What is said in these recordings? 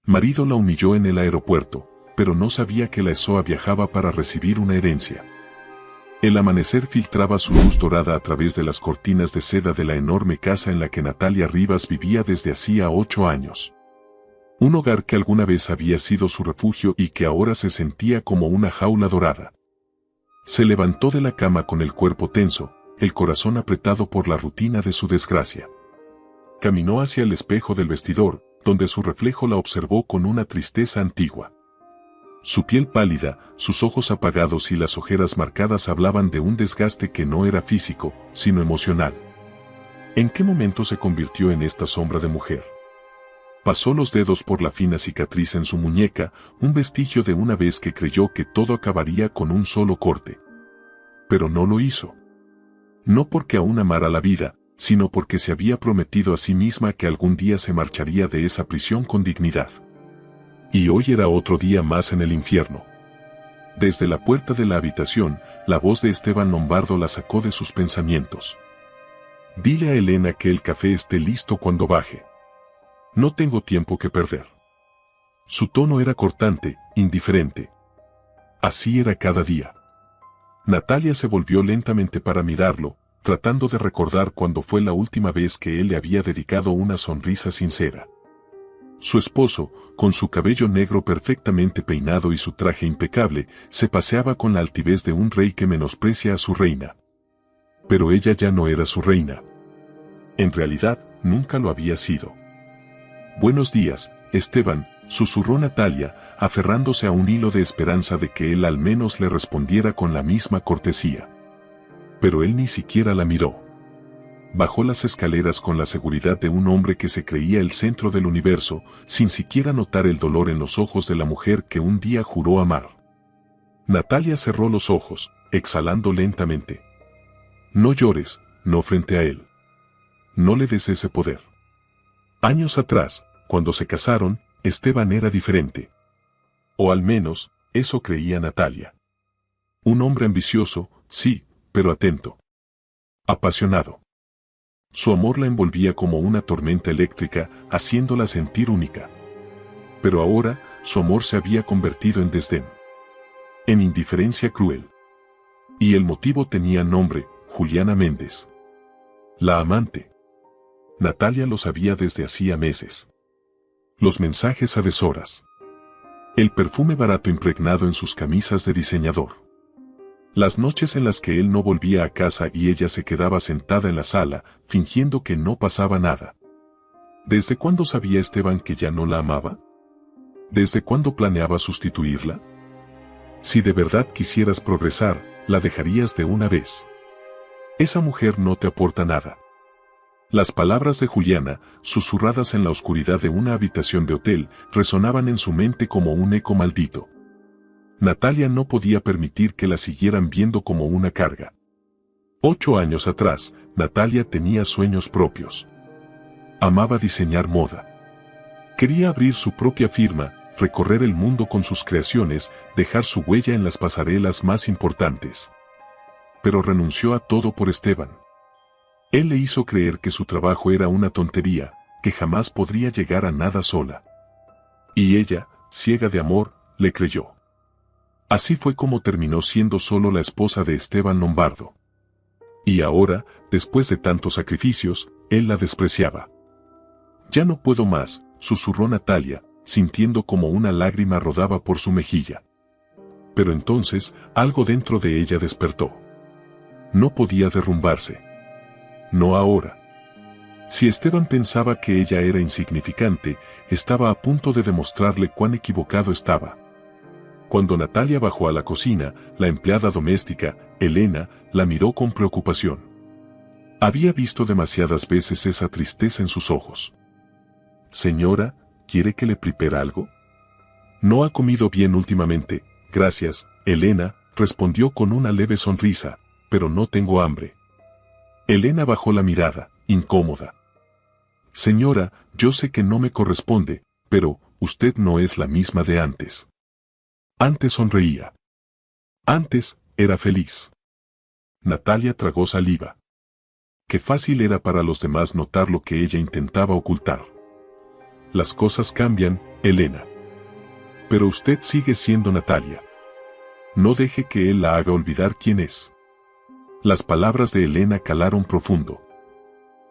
Marido la humilló en el aeropuerto, pero no sabía que la ESOA viajaba para recibir una herencia. El amanecer filtraba su luz dorada a través de las cortinas de seda de la enorme casa en la que Natalia Rivas vivía desde hacía 8 años. Un hogar que alguna vez había sido su refugio y que ahora se sentía como una jaula dorada. Se levantó de la cama con el cuerpo tenso, el corazón apretado por la rutina de su desgracia. Caminó hacia el espejo del vestidor, donde su reflejo la observó con una tristeza antigua. Su piel pálida, sus ojos apagados y las ojeras marcadas hablaban de un desgaste que no era físico, sino emocional. ¿En qué momento se convirtió en esta sombra de mujer? Pasó los dedos por la fina cicatriz en su muñeca, un vestigio de una vez que creyó que todo acabaría con un solo corte. Pero no lo hizo. No porque aún amara la vida, sino porque se había prometido a sí misma que algún día se marcharía de esa prisión con dignidad. Y hoy era otro día más en el infierno. Desde la puerta de la habitación, la voz de Esteban Lombardo la sacó de sus pensamientos. «Dile a Elena que el café esté listo cuando baje. No tengo tiempo que perder». Su tono era cortante, indiferente. Así era cada día. Natalia se volvió lentamente para mirarlo, tratando de recordar cuándo fue la última vez que él le había dedicado una sonrisa sincera. Su esposo, con su cabello negro perfectamente peinado y su traje impecable, se paseaba con la altivez de un rey que menosprecia a su reina. Pero ella ya no era su reina. En realidad, nunca lo había sido. «Buenos días, Esteban», susurró Natalia, aferrándose a un hilo de esperanza de que él al menos le respondiera con la misma cortesía. Pero él ni siquiera la miró. Bajó las escaleras con la seguridad de un hombre que se creía el centro del universo, sin siquiera notar el dolor en los ojos de la mujer que un día juró amar. Natalia cerró los ojos, exhalando lentamente. «No llores, no frente a él. No le des ese poder». Años atrás, cuando se casaron, Esteban era diferente. O al menos, eso creía Natalia. Un hombre ambicioso, sí, pero atento. Apasionado. Su amor la envolvía como una tormenta eléctrica, haciéndola sentir única. Pero ahora, su amor se había convertido en desdén. En indiferencia cruel. Y el motivo tenía nombre: Juliana Méndez. La amante. Natalia lo sabía desde hacía meses. Los mensajes a deshoras. El perfume barato impregnado en sus camisas de diseñador. Las noches en las que él no volvía a casa y ella se quedaba sentada en la sala, fingiendo que no pasaba nada. ¿Desde cuándo sabía Esteban que ya no la amaba? ¿Desde cuándo planeaba sustituirla? Si de verdad quisieras progresar, la dejarías de una vez. Esa mujer no te aporta nada. Las palabras de Juliana, susurradas en la oscuridad de una habitación de hotel, resonaban en su mente como un eco maldito. Natalia no podía permitir que la siguieran viendo como una carga. 8 años atrás, Natalia tenía sueños propios. Amaba diseñar moda. Quería abrir su propia firma, recorrer el mundo con sus creaciones, dejar su huella en las pasarelas más importantes. Pero renunció a todo por Esteban. Él le hizo creer que su trabajo era una tontería, que jamás podría llegar a nada sola. Y ella, ciega de amor, le creyó. Así fue como terminó siendo solo la esposa de Esteban Lombardo. Y ahora, después de tantos sacrificios, él la despreciaba. «Ya no puedo más», susurró Natalia, sintiendo como una lágrima rodaba por su mejilla. Pero entonces, algo dentro de ella despertó. No podía derrumbarse. No ahora. Si Esteban pensaba que ella era insignificante, estaba a punto de demostrarle cuán equivocado estaba. Cuando Natalia bajó a la cocina, la empleada doméstica, Elena, la miró con preocupación. Había visto demasiadas veces esa tristeza en sus ojos. «Señora, ¿quiere que le prepare algo?» «No ha comido bien últimamente, gracias», Elena respondió con una leve sonrisa, «pero no tengo hambre». Elena bajó la mirada, incómoda. «Señora, yo sé que no me corresponde, pero usted no es la misma de antes». Antes sonreía. Antes, era feliz. Natalia tragó saliva. Qué fácil era para los demás notar lo que ella intentaba ocultar. Las cosas cambian, Elena. Pero usted sigue siendo Natalia. No deje que él la haga olvidar quién es. Las palabras de Elena calaron profundo.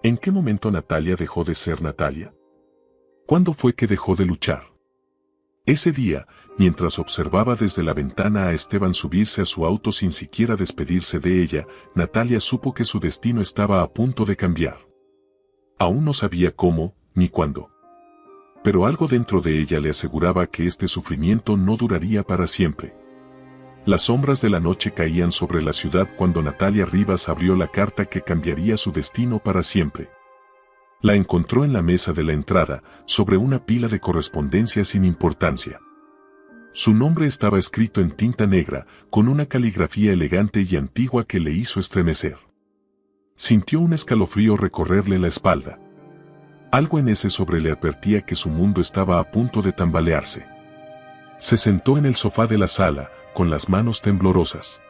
¿En qué momento Natalia dejó de ser Natalia? ¿Cuándo fue que dejó de luchar? Ese día, mientras observaba desde la ventana a Esteban subirse a su auto sin siquiera despedirse de ella, Natalia supo que su destino estaba a punto de cambiar. Aún no sabía cómo, ni cuándo. Pero algo dentro de ella le aseguraba que este sufrimiento no duraría para siempre. Las sombras de la noche caían sobre la ciudad cuando Natalia Rivas abrió la carta que cambiaría su destino para siempre. La encontró en la mesa de la entrada, sobre una pila de correspondencia sin importancia. Su nombre estaba escrito en tinta negra, con una caligrafía elegante y antigua que le hizo estremecer. Sintió un escalofrío recorrerle la espalda. Algo en ese sobre le advertía que su mundo estaba a punto de tambalearse. Se sentó en el sofá de la sala, con las manos temblorosas.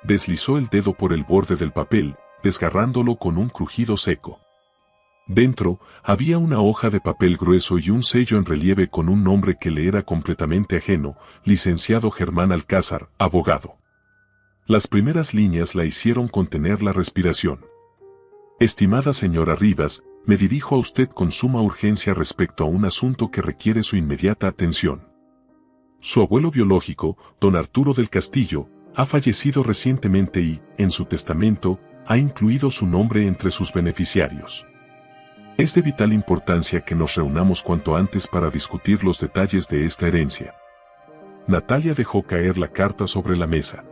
Deslizó el dedo por el borde del papel, desgarrándolo con un crujido seco. Dentro, había una hoja de papel grueso y un sello en relieve con un nombre que le era completamente ajeno, licenciado Germán Alcázar, abogado. Las primeras líneas la hicieron contener la respiración. Estimada señora Rivas, me dirijo a usted con suma urgencia respecto a un asunto que requiere su inmediata atención. Su abuelo biológico, don Arturo del Castillo, ha fallecido recientemente y, en su testamento, ha incluido su nombre entre sus beneficiarios. Es de vital importancia que nos reunamos cuanto antes para discutir los detalles de esta herencia. Natalia dejó caer la carta sobre la mesa.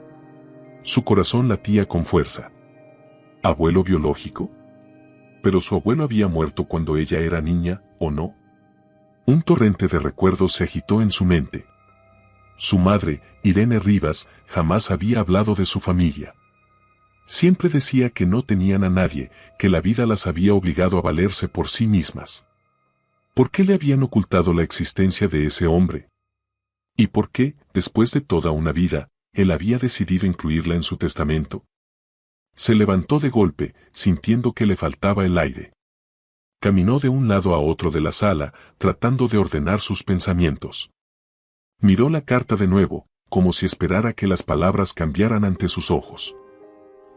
Su corazón latía con fuerza. ¿Abuelo biológico? ¿Pero su abuelo había muerto cuando ella era niña, o no? Un torrente de recuerdos se agitó en su mente. Su madre, Irene Rivas, jamás había hablado de su familia. Siempre decía que no tenían a nadie, que la vida las había obligado a valerse por sí mismas. ¿Por qué le habían ocultado la existencia de ese hombre? ¿Y por qué, después de toda una vida, él había decidido incluirla en su testamento? Se levantó de golpe, sintiendo que le faltaba el aire. Caminó de un lado a otro de la sala, tratando de ordenar sus pensamientos. Miró la carta de nuevo, como si esperara que las palabras cambiaran ante sus ojos.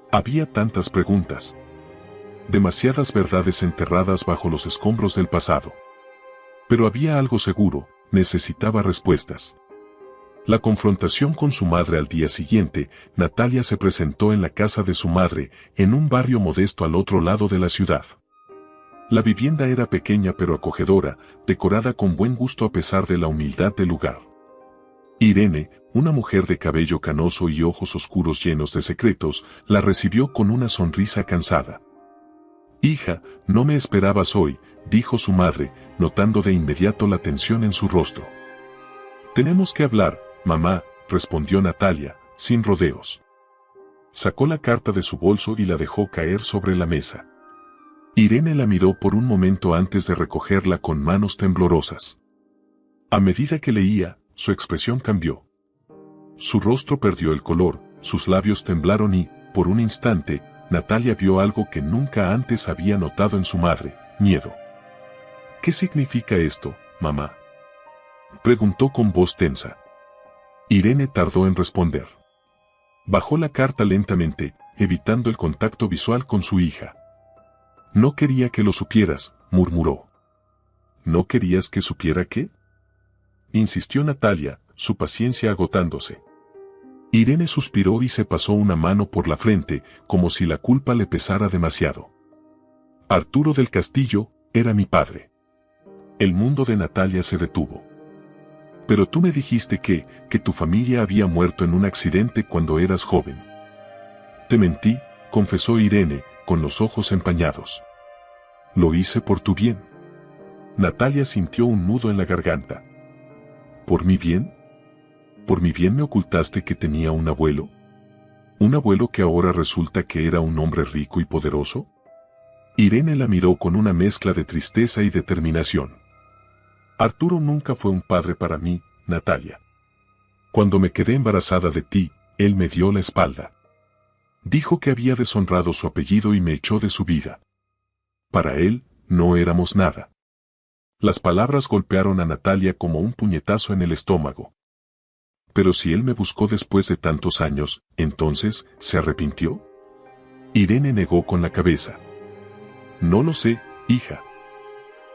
Había tantas preguntas. Demasiadas verdades enterradas bajo los escombros del pasado. Pero había algo seguro, necesitaba respuestas. La confrontación con su madre al día siguiente, Natalia se presentó en la casa de su madre, en un barrio modesto al otro lado de la ciudad. La vivienda era pequeña pero acogedora, decorada con buen gusto a pesar de la humildad del lugar. Irene, una mujer de cabello canoso y ojos oscuros llenos de secretos, la recibió con una sonrisa cansada. «Hija, no me esperabas hoy», dijo su madre, notando de inmediato la tensión en su rostro. «Tenemos que hablar, mamá», respondió Natalia, sin rodeos. Sacó la carta de su bolso y la dejó caer sobre la mesa. Irene la miró por un momento antes de recogerla con manos temblorosas. A medida que leía, su expresión cambió. Su rostro perdió el color, sus labios temblaron y, por un instante, Natalia vio algo que nunca antes había notado en su madre: miedo. «¿Qué significa esto, mamá?», preguntó con voz tensa. Irene tardó en responder. Bajó la carta lentamente, evitando el contacto visual con su hija. «No quería que lo supieras», murmuró. «¿No querías que supiera qué?», insistió Natalia, su paciencia agotándose. Irene suspiró y se pasó una mano por la frente, como si la culpa le pesara demasiado. «Arturo del Castillo era mi padre». El mundo de Natalia se detuvo. «Pero tú me dijiste que tu familia había muerto en un accidente cuando eras joven». «Te mentí», confesó Irene, con los ojos empañados. «Lo hice por tu bien». Natalia sintió un nudo en la garganta. ¿Por mi bien? ¿Por mi bien me ocultaste que tenía un abuelo? ¿Un abuelo que ahora resulta que era un hombre rico y poderoso? Irene la miró con una mezcla de tristeza y determinación. Arturo nunca fue un padre para mí, Natalia. Cuando me quedé embarazada de ti, él me dio la espalda. Dijo que había deshonrado su apellido y me echó de su vida. Para él, no éramos nada. Las palabras golpearon a Natalia como un puñetazo en el estómago. Pero si él me buscó después de tantos años, entonces, ¿se arrepintió? Irene negó con la cabeza. No lo sé, hija.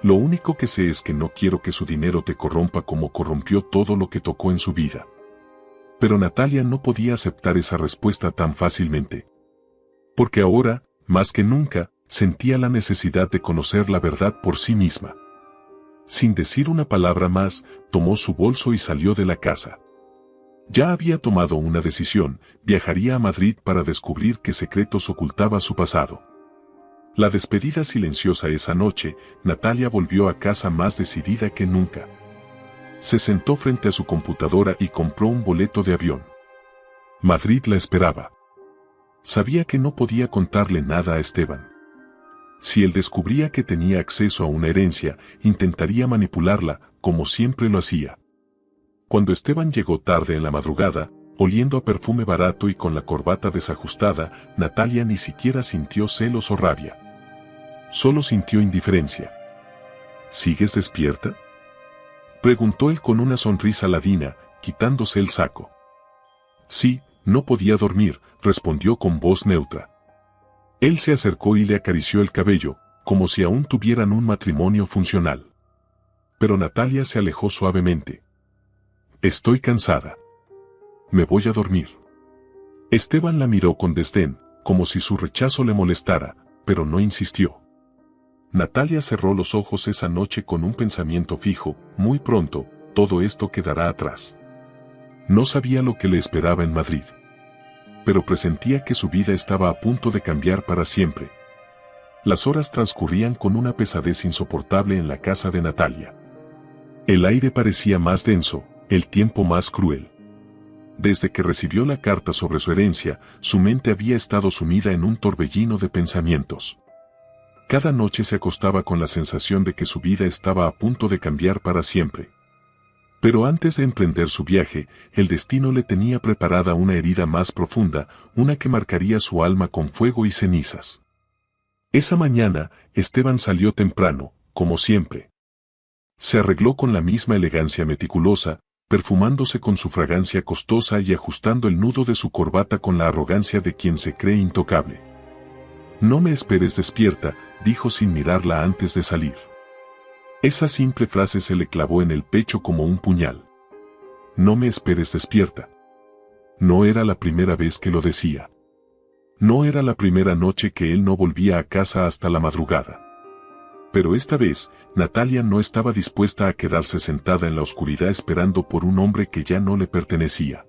Lo único que sé es que no quiero que su dinero te corrompa como corrompió todo lo que tocó en su vida. Pero Natalia no podía aceptar esa respuesta tan fácilmente. Porque ahora, más que nunca, sentía la necesidad de conocer la verdad por sí misma. Sin decir una palabra más, tomó su bolso y salió de la casa. Ya había tomado una decisión, viajaría a Madrid para descubrir qué secretos ocultaba su pasado. La despedida silenciosa esa noche, Natalia volvió a casa más decidida que nunca. Se sentó frente a su computadora y compró un boleto de avión. Madrid la esperaba. Sabía que no podía contarle nada a Esteban. Si él descubría que tenía acceso a una herencia, intentaría manipularla, como siempre lo hacía. Cuando Esteban llegó tarde en la madrugada, oliendo a perfume barato y con la corbata desajustada, Natalia ni siquiera sintió celos o rabia. Solo sintió indiferencia. ¿Sigues despierta?, preguntó él con una sonrisa ladina, quitándose el saco. Sí, no podía dormir, respondió con voz neutra. Él se acercó y le acarició el cabello, como si aún tuvieran un matrimonio funcional. Pero Natalia se alejó suavemente. Estoy cansada. Me voy a dormir. Esteban la miró con desdén, como si su rechazo le molestara, pero no insistió. Natalia cerró los ojos esa noche con un pensamiento fijo: muy pronto, todo esto quedará atrás. No sabía lo que le esperaba en Madrid, pero presentía que su vida estaba a punto de cambiar para siempre. Las horas transcurrían con una pesadez insoportable en la casa de Natalia. El aire parecía más denso, el tiempo más cruel. Desde que recibió la carta sobre su herencia, su mente había estado sumida en un torbellino de pensamientos. Cada noche se acostaba con la sensación de que su vida estaba a punto de cambiar para siempre. Pero antes de emprender su viaje, el destino le tenía preparada una herida más profunda, una que marcaría su alma con fuego y cenizas. Esa mañana, Esteban salió temprano, como siempre. Se arregló con la misma elegancia meticulosa, perfumándose con su fragancia costosa y ajustando el nudo de su corbata con la arrogancia de quien se cree intocable. No me esperes despierta, dijo sin mirarla antes de salir. Esa simple frase se le clavó en el pecho como un puñal. No me esperes despierta. No era la primera vez que lo decía. No era la primera noche que él no volvía a casa hasta la madrugada. Pero esta vez, Natalia no estaba dispuesta a quedarse sentada en la oscuridad esperando por un hombre que ya no le pertenecía.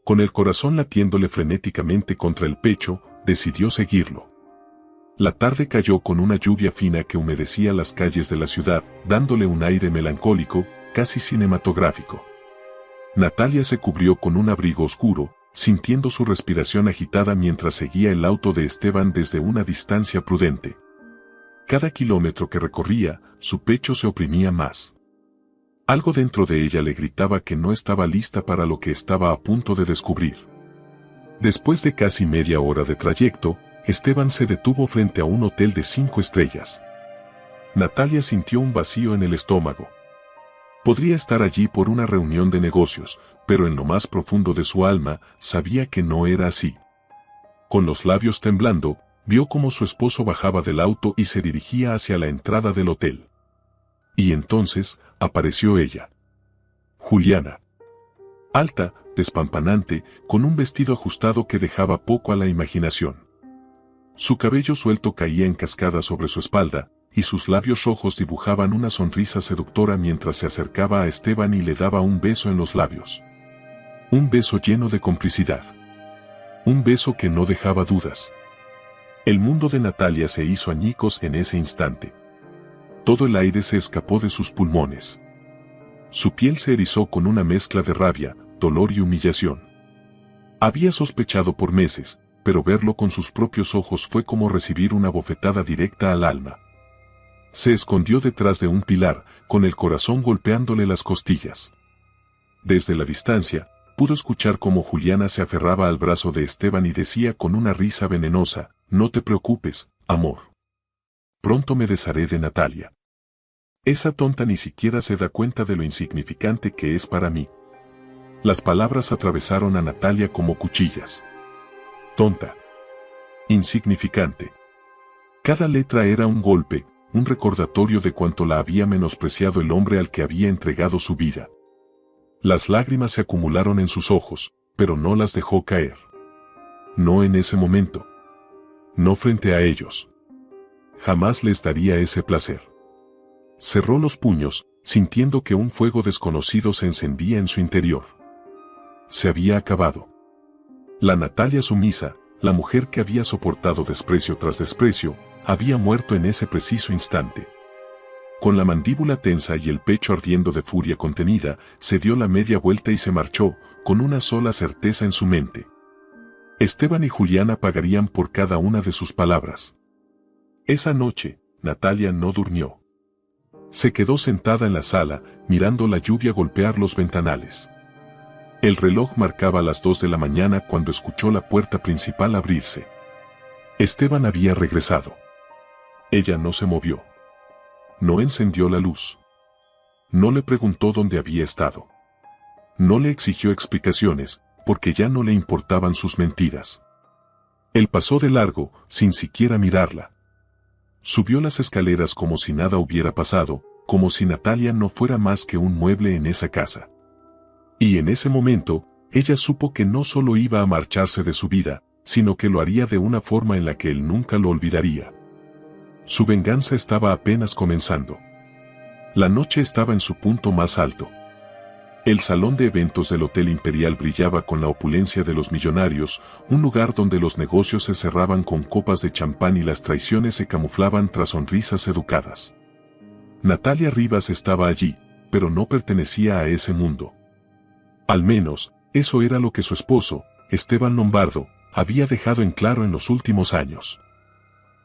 Con el corazón latiéndole frenéticamente contra el pecho, decidió seguirlo. La tarde cayó con una lluvia fina que humedecía las calles de la ciudad, dándole un aire melancólico, casi cinematográfico. Natalia se cubrió con un abrigo oscuro, sintiendo su respiración agitada mientras seguía el auto de Esteban desde una distancia prudente. Cada kilómetro que recorría, su pecho se oprimía más. Algo dentro de ella le gritaba que no estaba lista para lo que estaba a punto de descubrir. Después de casi media hora de trayecto, Esteban se detuvo frente a un hotel de 5 estrellas. Natalia sintió un vacío en el estómago. Podría estar allí por una reunión de negocios, pero en lo más profundo de su alma, sabía que no era así. Con los labios temblando, vio cómo su esposo bajaba del auto y se dirigía hacia la entrada del hotel. Y entonces, apareció ella. Juliana. Alta, despampanante, con un vestido ajustado que dejaba poco a la imaginación. Su cabello suelto caía en cascada sobre su espalda, y sus labios rojos dibujaban una sonrisa seductora mientras se acercaba a Esteban y le daba un beso en los labios. Un beso lleno de complicidad. Un beso que no dejaba dudas. El mundo de Natalia se hizo añicos en ese instante. Todo el aire se escapó de sus pulmones. Su piel se erizó con una mezcla de rabia, dolor y humillación. Había sospechado por meses, pero verlo con sus propios ojos fue como recibir una bofetada directa al alma. Se escondió detrás de un pilar, con el corazón golpeándole las costillas. Desde la distancia, pudo escuchar cómo Juliana se aferraba al brazo de Esteban y decía con una risa venenosa: no te preocupes, amor. Pronto me desharé de Natalia. Esa tonta ni siquiera se da cuenta de lo insignificante que es para mí. Las palabras atravesaron a Natalia como cuchillas. Tonta. Insignificante. Cada letra era un golpe, un recordatorio de cuánto la había menospreciado el hombre al que había entregado su vida. Las lágrimas se acumularon en sus ojos, pero no las dejó caer. No en ese momento. No frente a ellos. Jamás les daría ese placer. Cerró los puños, sintiendo que un fuego desconocido se encendía en su interior. Se había acabado. La Natalia sumisa, la mujer que había soportado desprecio tras desprecio, había muerto en ese preciso instante. Con la mandíbula tensa y el pecho ardiendo de furia contenida, se dio la media vuelta y se marchó, con una sola certeza en su mente. Esteban y Juliana pagarían por cada una de sus palabras. Esa noche, Natalia no durmió. Se quedó sentada en la sala, mirando la lluvia golpear los ventanales. El reloj marcaba las 2 de la mañana cuando escuchó la puerta principal abrirse. Esteban había regresado. Ella no se movió. No encendió la luz. No le preguntó dónde había estado. No le exigió explicaciones, porque ya no le importaban sus mentiras. Él pasó de largo, sin siquiera mirarla. Subió las escaleras como si nada hubiera pasado, como si Natalia no fuera más que un mueble en esa casa. Y en ese momento, ella supo que no solo iba a marcharse de su vida, sino que lo haría de una forma en la que él nunca lo olvidaría. Su venganza estaba apenas comenzando. La noche estaba en su punto más alto. El salón de eventos del Hotel Imperial brillaba con la opulencia de los millonarios, un lugar donde los negocios se cerraban con copas de champán y las traiciones se camuflaban tras sonrisas educadas. Natalia Rivas estaba allí, pero no pertenecía a ese mundo. Al menos, eso era lo que su esposo, Esteban Lombardo, había dejado en claro en los últimos años.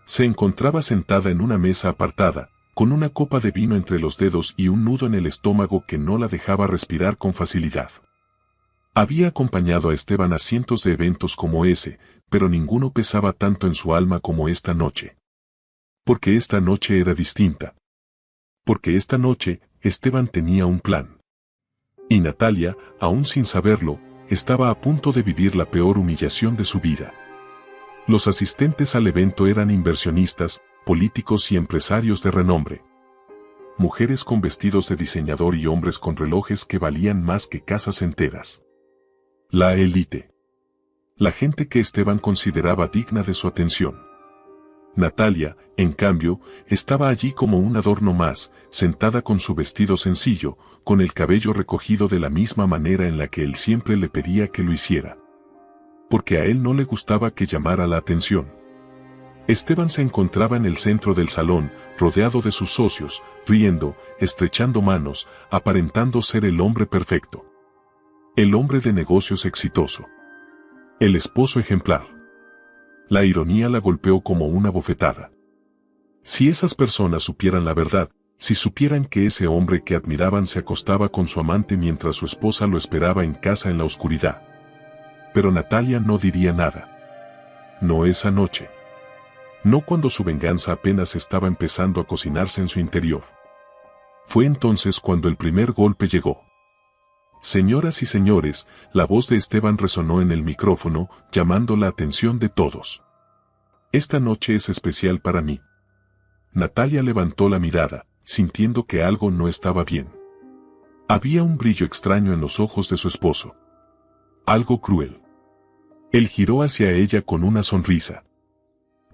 Se encontraba sentada en una mesa apartada, con una copa de vino entre los dedos y un nudo en el estómago que no la dejaba respirar con facilidad. Había acompañado a Esteban a cientos de eventos como ese, pero ninguno pesaba tanto en su alma como esta noche. Porque esta noche era distinta. Porque esta noche, Esteban tenía un plan. Y Natalia, aún sin saberlo, estaba a punto de vivir la peor humillación de su vida. Los asistentes al evento eran inversionistas, políticos y empresarios de renombre. Mujeres con vestidos de diseñador y hombres con relojes que valían más que casas enteras. La élite. La gente que Esteban consideraba digna de su atención. Natalia, en cambio, estaba allí como un adorno más, sentada con su vestido sencillo, con el cabello recogido de la misma manera en la que él siempre le pedía que lo hiciera. Porque a él no le gustaba que llamara la atención. Esteban se encontraba en el centro del salón, rodeado de sus socios, riendo, estrechando manos, aparentando ser el hombre perfecto. El hombre de negocios exitoso. El esposo ejemplar. La ironía la golpeó como una bofetada. Si esas personas supieran la verdad, si supieran que ese hombre que admiraban se acostaba con su amante mientras su esposa lo esperaba en casa en la oscuridad. Pero Natalia no diría nada. No esa noche. No cuando su venganza apenas estaba empezando a cocinarse en su interior. Fue entonces cuando el primer golpe llegó. Señoras y señores, la voz de Esteban resonó en el micrófono, llamando la atención de todos. Esta noche es especial para mí. Natalia levantó la mirada, sintiendo que algo no estaba bien. Había un brillo extraño en los ojos de su esposo. Algo cruel. Él giró hacia ella con una sonrisa.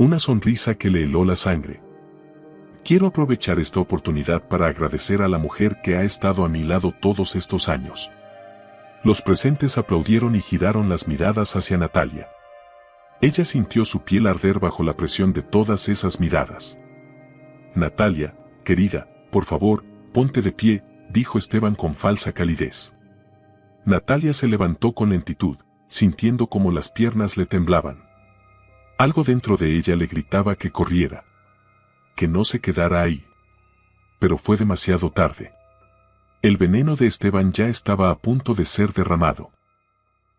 Una sonrisa que le heló la sangre. Quiero aprovechar esta oportunidad para agradecer a la mujer que ha estado a mi lado todos estos años. Los presentes aplaudieron y giraron las miradas hacia Natalia. Ella sintió su piel arder bajo la presión de todas esas miradas. Natalia, querida, por favor, ponte de pie, dijo Esteban con falsa calidez. Natalia se levantó con lentitud, sintiendo como las piernas le temblaban. Algo dentro de ella le gritaba que corriera. Que no se quedara ahí. Pero fue demasiado tarde. El veneno de Esteban ya estaba a punto de ser derramado.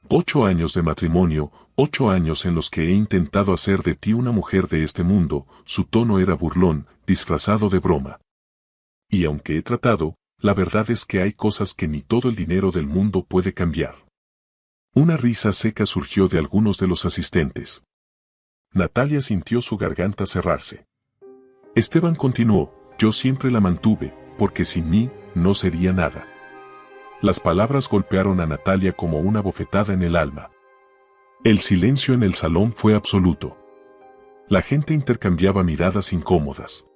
8 años de matrimonio, 8 años en los que he intentado hacer de ti una mujer de este mundo, su tono era burlón, disfrazado de broma. Y aunque he tratado, la verdad es que hay cosas que ni todo el dinero del mundo puede cambiar. Una risa seca surgió de algunos de los asistentes. Natalia sintió su garganta cerrarse. Esteban continuó, yo siempre la mantuve, porque sin mí, no sería nada. Las palabras golpearon a Natalia como una bofetada en el alma. El silencio en el salón fue absoluto. La gente intercambiaba miradas incómodas.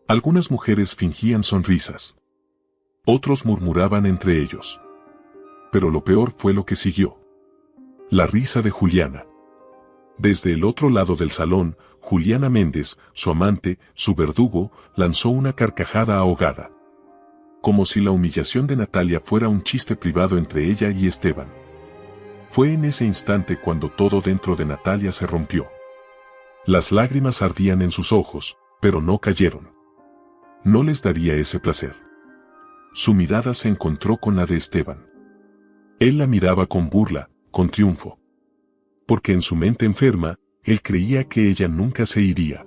Algunas mujeres fingían sonrisas. Otros murmuraban entre ellos. Pero lo peor fue lo que siguió. La risa de Juliana. Desde el otro lado del salón, Juliana Méndez, su amante, su verdugo, lanzó una carcajada ahogada. Como si la humillación de Natalia fuera un chiste privado entre ella y Esteban. Fue en ese instante cuando todo dentro de Natalia se rompió. Las lágrimas ardían en sus ojos, pero no cayeron. No les daría ese placer. Su mirada se encontró con la de Esteban. Él la miraba con burla, con triunfo. Porque en su mente enferma, él creía que ella nunca se iría.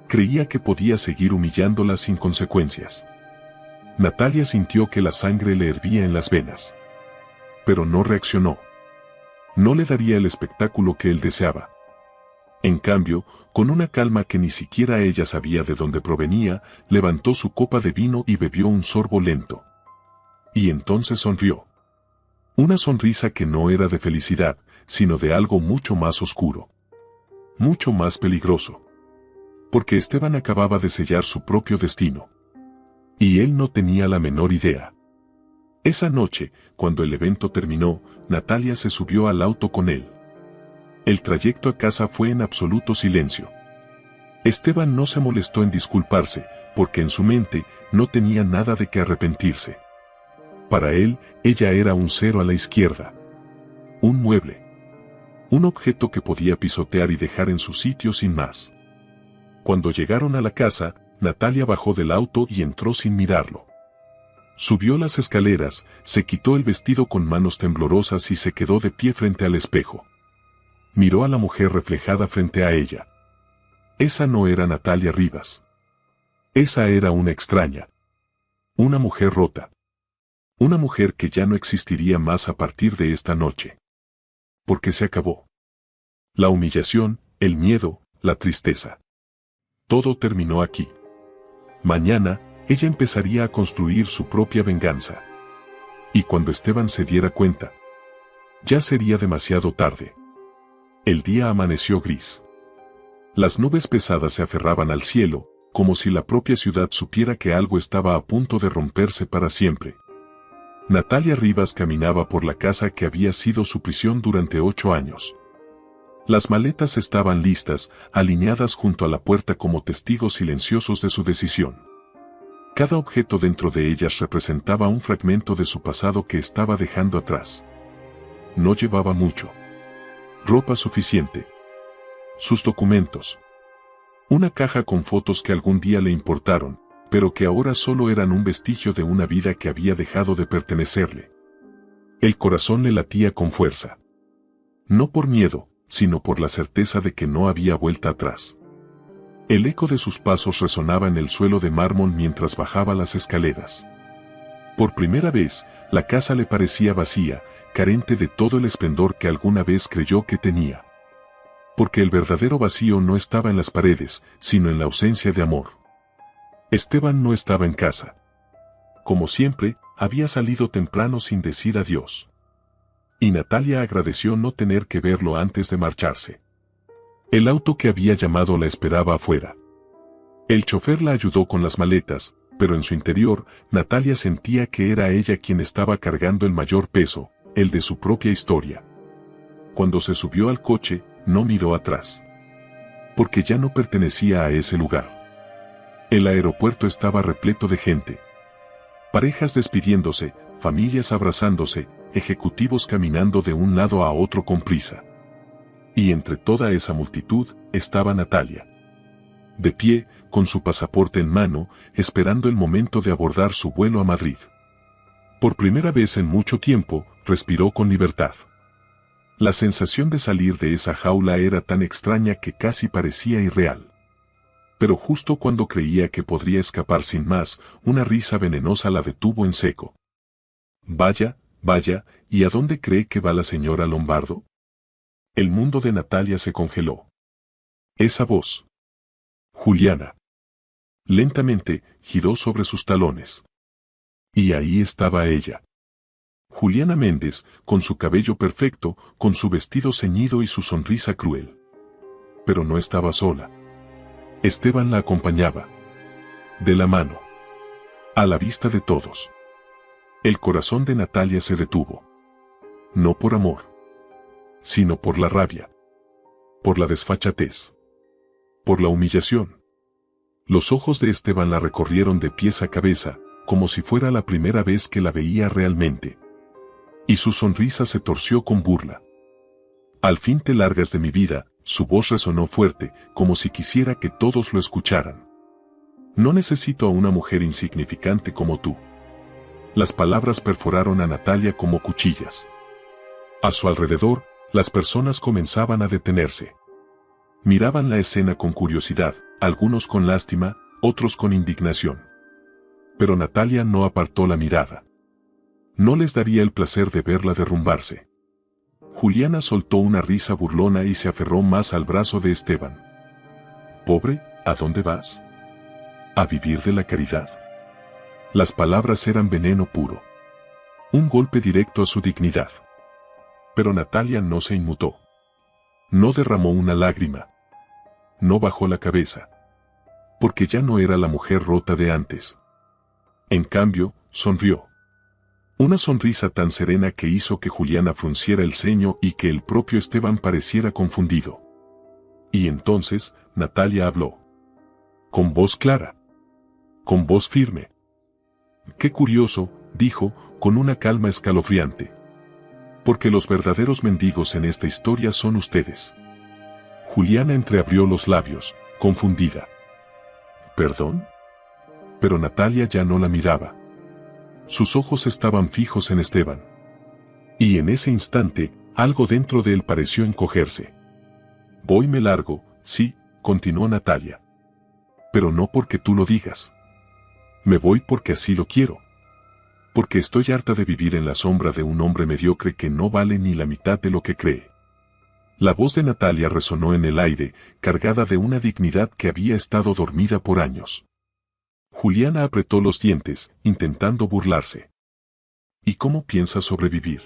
Creía que podía seguir humillándola sin consecuencias. Natalia sintió que la sangre le hervía en las venas. Pero no reaccionó. No le daría el espectáculo que él deseaba. En cambio, con una calma que ni siquiera ella sabía de dónde provenía, levantó su copa de vino y bebió un sorbo lento. Y entonces sonrió. Una sonrisa que no era de felicidad, sino de algo mucho más oscuro. Mucho más peligroso. Porque Esteban acababa de sellar su propio destino. Y él no tenía la menor idea. Esa noche, cuando el evento terminó, Natalia se subió al auto con él. El trayecto a casa fue en absoluto silencio. Esteban no se molestó en disculparse, porque en su mente no tenía nada de qué arrepentirse. Para él, ella era un cero a la izquierda. Un mueble. Un objeto que podía pisotear y dejar en su sitio sin más. Cuando llegaron a la casa, Natalia bajó del auto y entró sin mirarlo. Subió las escaleras, se quitó el vestido con manos temblorosas y se quedó de pie frente al espejo. Miró a la mujer reflejada frente a ella. Esa no era Natalia Rivas. Esa era una extraña. Una mujer rota. Una mujer que ya no existiría más a partir de esta noche. Porque se acabó. La humillación, el miedo, la tristeza. Todo terminó aquí. Mañana, ella empezaría a construir su propia venganza. Y cuando Esteban se diera cuenta, ya sería demasiado tarde. El día amaneció gris. Las nubes pesadas se aferraban al cielo, como si la propia ciudad supiera que algo estaba a punto de romperse para siempre. Natalia Rivas caminaba por la casa que había sido su prisión durante 8 años. Las maletas estaban listas, alineadas junto a la puerta como testigos silenciosos de su decisión. Cada objeto dentro de ellas representaba un fragmento de su pasado que estaba dejando atrás. No llevaba mucho. Ropa suficiente. Sus documentos. Una caja con fotos que algún día le importaron, pero que ahora solo eran un vestigio de una vida que había dejado de pertenecerle. El corazón le latía con fuerza. No por miedo, sino por la certeza de que no había vuelta atrás. El eco de sus pasos resonaba en el suelo de mármol mientras bajaba las escaleras. Por primera vez, la casa le parecía vacía, carente de todo el esplendor que alguna vez creyó que tenía. Porque el verdadero vacío no estaba en las paredes, sino en la ausencia de amor. Esteban no estaba en casa. Como siempre, había salido temprano sin decir adiós. Y Natalia agradeció no tener que verlo antes de marcharse. El auto que había llamado la esperaba afuera. El chofer la ayudó con las maletas, pero en su interior, Natalia sentía que era ella quien estaba cargando el mayor peso, el de su propia historia. Cuando se subió al coche, no miró atrás. Porque ya no pertenecía a ese lugar. El aeropuerto estaba repleto de gente. Parejas despidiéndose, familias abrazándose, ejecutivos caminando de un lado a otro con prisa. Y entre toda esa multitud, estaba Natalia. De pie, con su pasaporte en mano, esperando el momento de abordar su vuelo a Madrid. Por primera vez en mucho tiempo, respiró con libertad. La sensación de salir de esa jaula era tan extraña que casi parecía irreal. Pero justo cuando creía que podría escapar sin más, una risa venenosa la detuvo en seco. Vaya, vaya, ¿y a dónde cree que va la señora Lombardo? El mundo de Natalia se congeló. Esa voz. Juliana. Lentamente, giró sobre sus talones. Y ahí estaba ella. Juliana Méndez, con su cabello perfecto, con su vestido ceñido y su sonrisa cruel. Pero no estaba sola. Esteban la acompañaba. De la mano. A la vista de todos. El corazón de Natalia se detuvo. No por amor, sino por la rabia. Por la desfachatez. Por la humillación. Los ojos de Esteban la recorrieron de pies a cabeza, como si fuera la primera vez que la veía realmente. Y su sonrisa se torció con burla. Al fin te largas de mi vida, su voz resonó fuerte, como si quisiera que todos lo escucharan. No necesito a una mujer insignificante como tú. Las palabras perforaron a Natalia como cuchillas. A su alrededor, las personas comenzaban a detenerse. Miraban la escena con curiosidad, algunos con lástima, otros con indignación. Pero Natalia no apartó la mirada. No les daría el placer de verla derrumbarse. Juliana soltó una risa burlona y se aferró más al brazo de Esteban. Pobre, ¿a dónde vas? ¿A vivir de la caridad? Las palabras eran veneno puro. Un golpe directo a su dignidad. Pero Natalia no se inmutó. No derramó una lágrima. No bajó la cabeza. Porque ya no era la mujer rota de antes. En cambio, sonrió. Una sonrisa tan serena que hizo que Juliana frunciera el ceño y que el propio Esteban pareciera confundido. Y entonces, Natalia habló. Con voz clara. Con voz firme. Qué curioso, dijo, con una calma escalofriante. Porque los verdaderos mendigos en esta historia son ustedes. Juliana entreabrió los labios, confundida. ¿Perdón? Pero Natalia ya no la miraba. Sus ojos estaban fijos en Esteban. Y en ese instante, algo dentro de él pareció encogerse. Voy me largo, sí, continuó Natalia. Pero no porque tú lo digas. Me voy porque así lo quiero. Porque estoy harta de vivir en la sombra de un hombre mediocre que no vale ni la mitad de lo que cree. La voz de Natalia resonó en el aire, cargada de una dignidad que había estado dormida por años. Juliana apretó los dientes, intentando burlarse. ¿Y cómo piensas sobrevivir?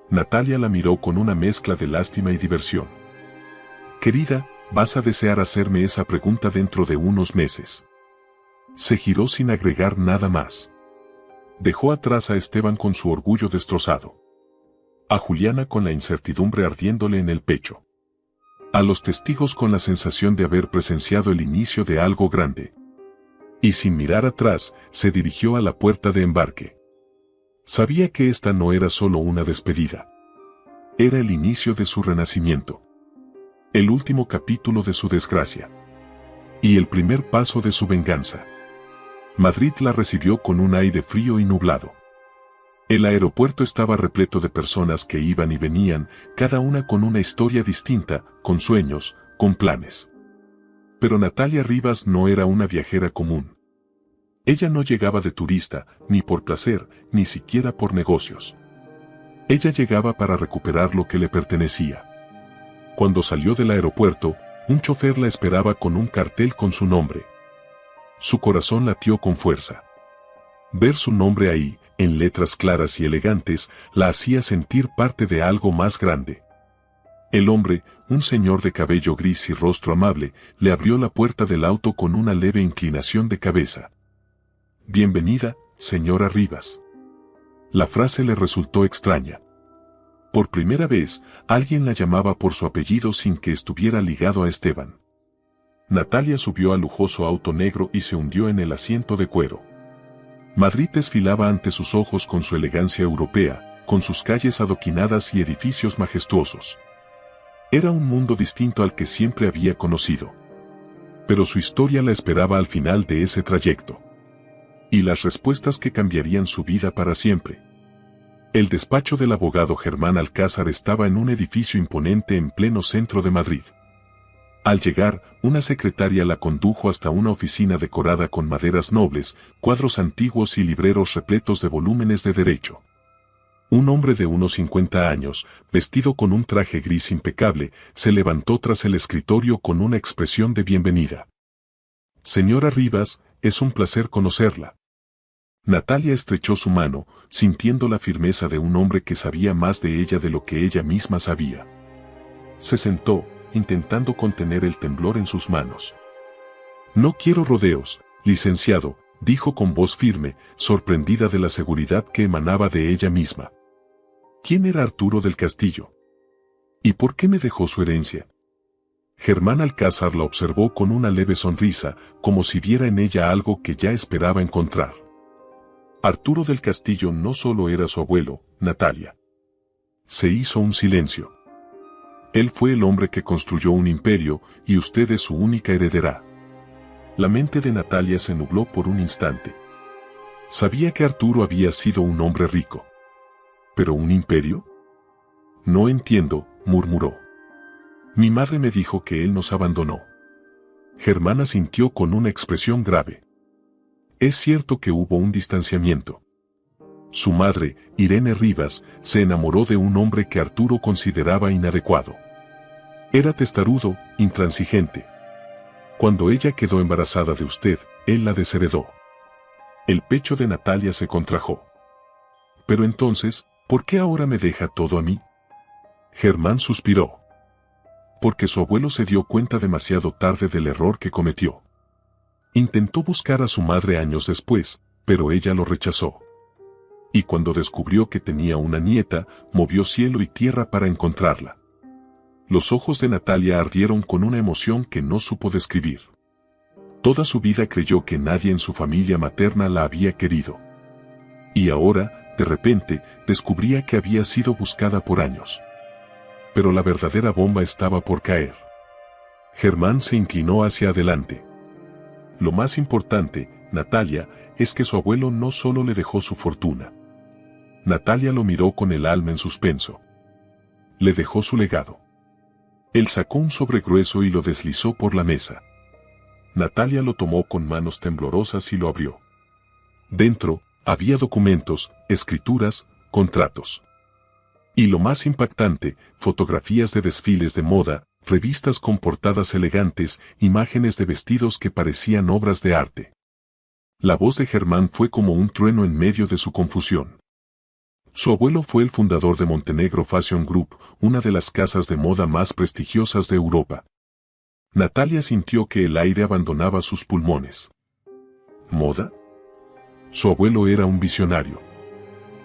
Natalia la miró con una mezcla de lástima y diversión. Querida, vas a desear hacerme esa pregunta dentro de unos meses. Se giró sin agregar nada más. Dejó atrás a Esteban con su orgullo destrozado. A Juliana con la incertidumbre ardiéndole en el pecho. A los testigos con la sensación de haber presenciado el inicio de algo grande. Y sin mirar atrás, se dirigió a la puerta de embarque. Sabía que esta no era solo una despedida. Era el inicio de su renacimiento. El último capítulo de su desgracia. Y el primer paso de su venganza. Madrid la recibió con un aire frío y nublado. El aeropuerto estaba repleto de personas que iban y venían, cada una con una historia distinta, con sueños, con planes. Pero Natalia Rivas no era una viajera común. Ella no llegaba de turista, ni por placer, ni siquiera por negocios. Ella llegaba para recuperar lo que le pertenecía. Cuando salió del aeropuerto, un chofer la esperaba con un cartel con su nombre. Su corazón latió con fuerza. Ver su nombre ahí, en letras claras y elegantes, la hacía sentir parte de algo más grande. El hombre, un señor de cabello gris y rostro amable, le abrió la puerta del auto con una leve inclinación de cabeza. Bienvenida, señora Rivas. La frase le resultó extraña. Por primera vez, alguien la llamaba por su apellido sin que estuviera ligado a Esteban. Natalia subió al lujoso auto negro y se hundió en el asiento de cuero. Madrid desfilaba ante sus ojos con su elegancia europea, con sus calles adoquinadas y edificios majestuosos. Era un mundo distinto al que siempre había conocido. Pero su historia la esperaba al final de ese trayecto. Y las respuestas que cambiarían su vida para siempre. El despacho del abogado Germán Alcázar estaba en un edificio imponente en pleno centro de Madrid. Al llegar, una secretaria la condujo hasta una oficina decorada con maderas nobles, cuadros antiguos y libreros repletos de volúmenes de derecho. Un hombre de unos 50 años, vestido con un traje gris impecable, se levantó tras el escritorio con una expresión de bienvenida. Señora Rivas, es un placer conocerla. Natalia estrechó su mano, sintiendo la firmeza de un hombre que sabía más de ella de lo que ella misma sabía. Se sentó, intentando contener el temblor en sus manos. No quiero rodeos, licenciado, dijo con voz firme, sorprendida de la seguridad que emanaba de ella misma. ¿Quién era Arturo del Castillo? ¿Y por qué me dejó su herencia? Germán Alcázar la observó con una leve sonrisa, como si viera en ella algo que ya esperaba encontrar. Arturo del Castillo no solo era su abuelo, Natalia. Se hizo un silencio. Él fue el hombre que construyó un imperio, y usted es su única heredera. La mente de Natalia se nubló por un instante. Sabía que Arturo había sido un hombre rico. ¿Pero un imperio? No entiendo, murmuró. Mi madre me dijo que él nos abandonó. Germán asintió con una expresión grave. Es cierto que hubo un distanciamiento. Su madre, Irene Rivas, se enamoró de un hombre que Arturo consideraba inadecuado. Era testarudo, intransigente. Cuando ella quedó embarazada de usted, él la desheredó. El pecho de Natalia se contrajo. Pero entonces, ¿por qué ahora me deja todo a mí? Germán suspiró. Porque su abuelo se dio cuenta demasiado tarde del error que cometió. Intentó buscar a su madre años después, pero ella lo rechazó. Y cuando descubrió que tenía una nieta, movió cielo y tierra para encontrarla. Los ojos de Natalia ardieron con una emoción que no supo describir. Toda su vida creyó que nadie en su familia materna la había querido. Y ahora, de repente, descubría que había sido buscada por años. Pero la verdadera bomba estaba por caer. Germán se inclinó hacia adelante. Lo más importante, Natalia, es que su abuelo no solo le dejó su fortuna. Natalia lo miró con el alma en suspenso. Le dejó su legado. Él sacó un sobre grueso y lo deslizó por la mesa. Natalia lo tomó con manos temblorosas y lo abrió. Dentro, había documentos, escrituras, contratos. Y lo más impactante, fotografías de desfiles de moda, revistas con portadas elegantes, imágenes de vestidos que parecían obras de arte. La voz de Germán fue como un trueno en medio de su confusión. Su abuelo fue el fundador de Montenegro Fashion Group, una de las casas de moda más prestigiosas de Europa. Natalia sintió que el aire abandonaba sus pulmones. ¿Moda? Su abuelo era un visionario.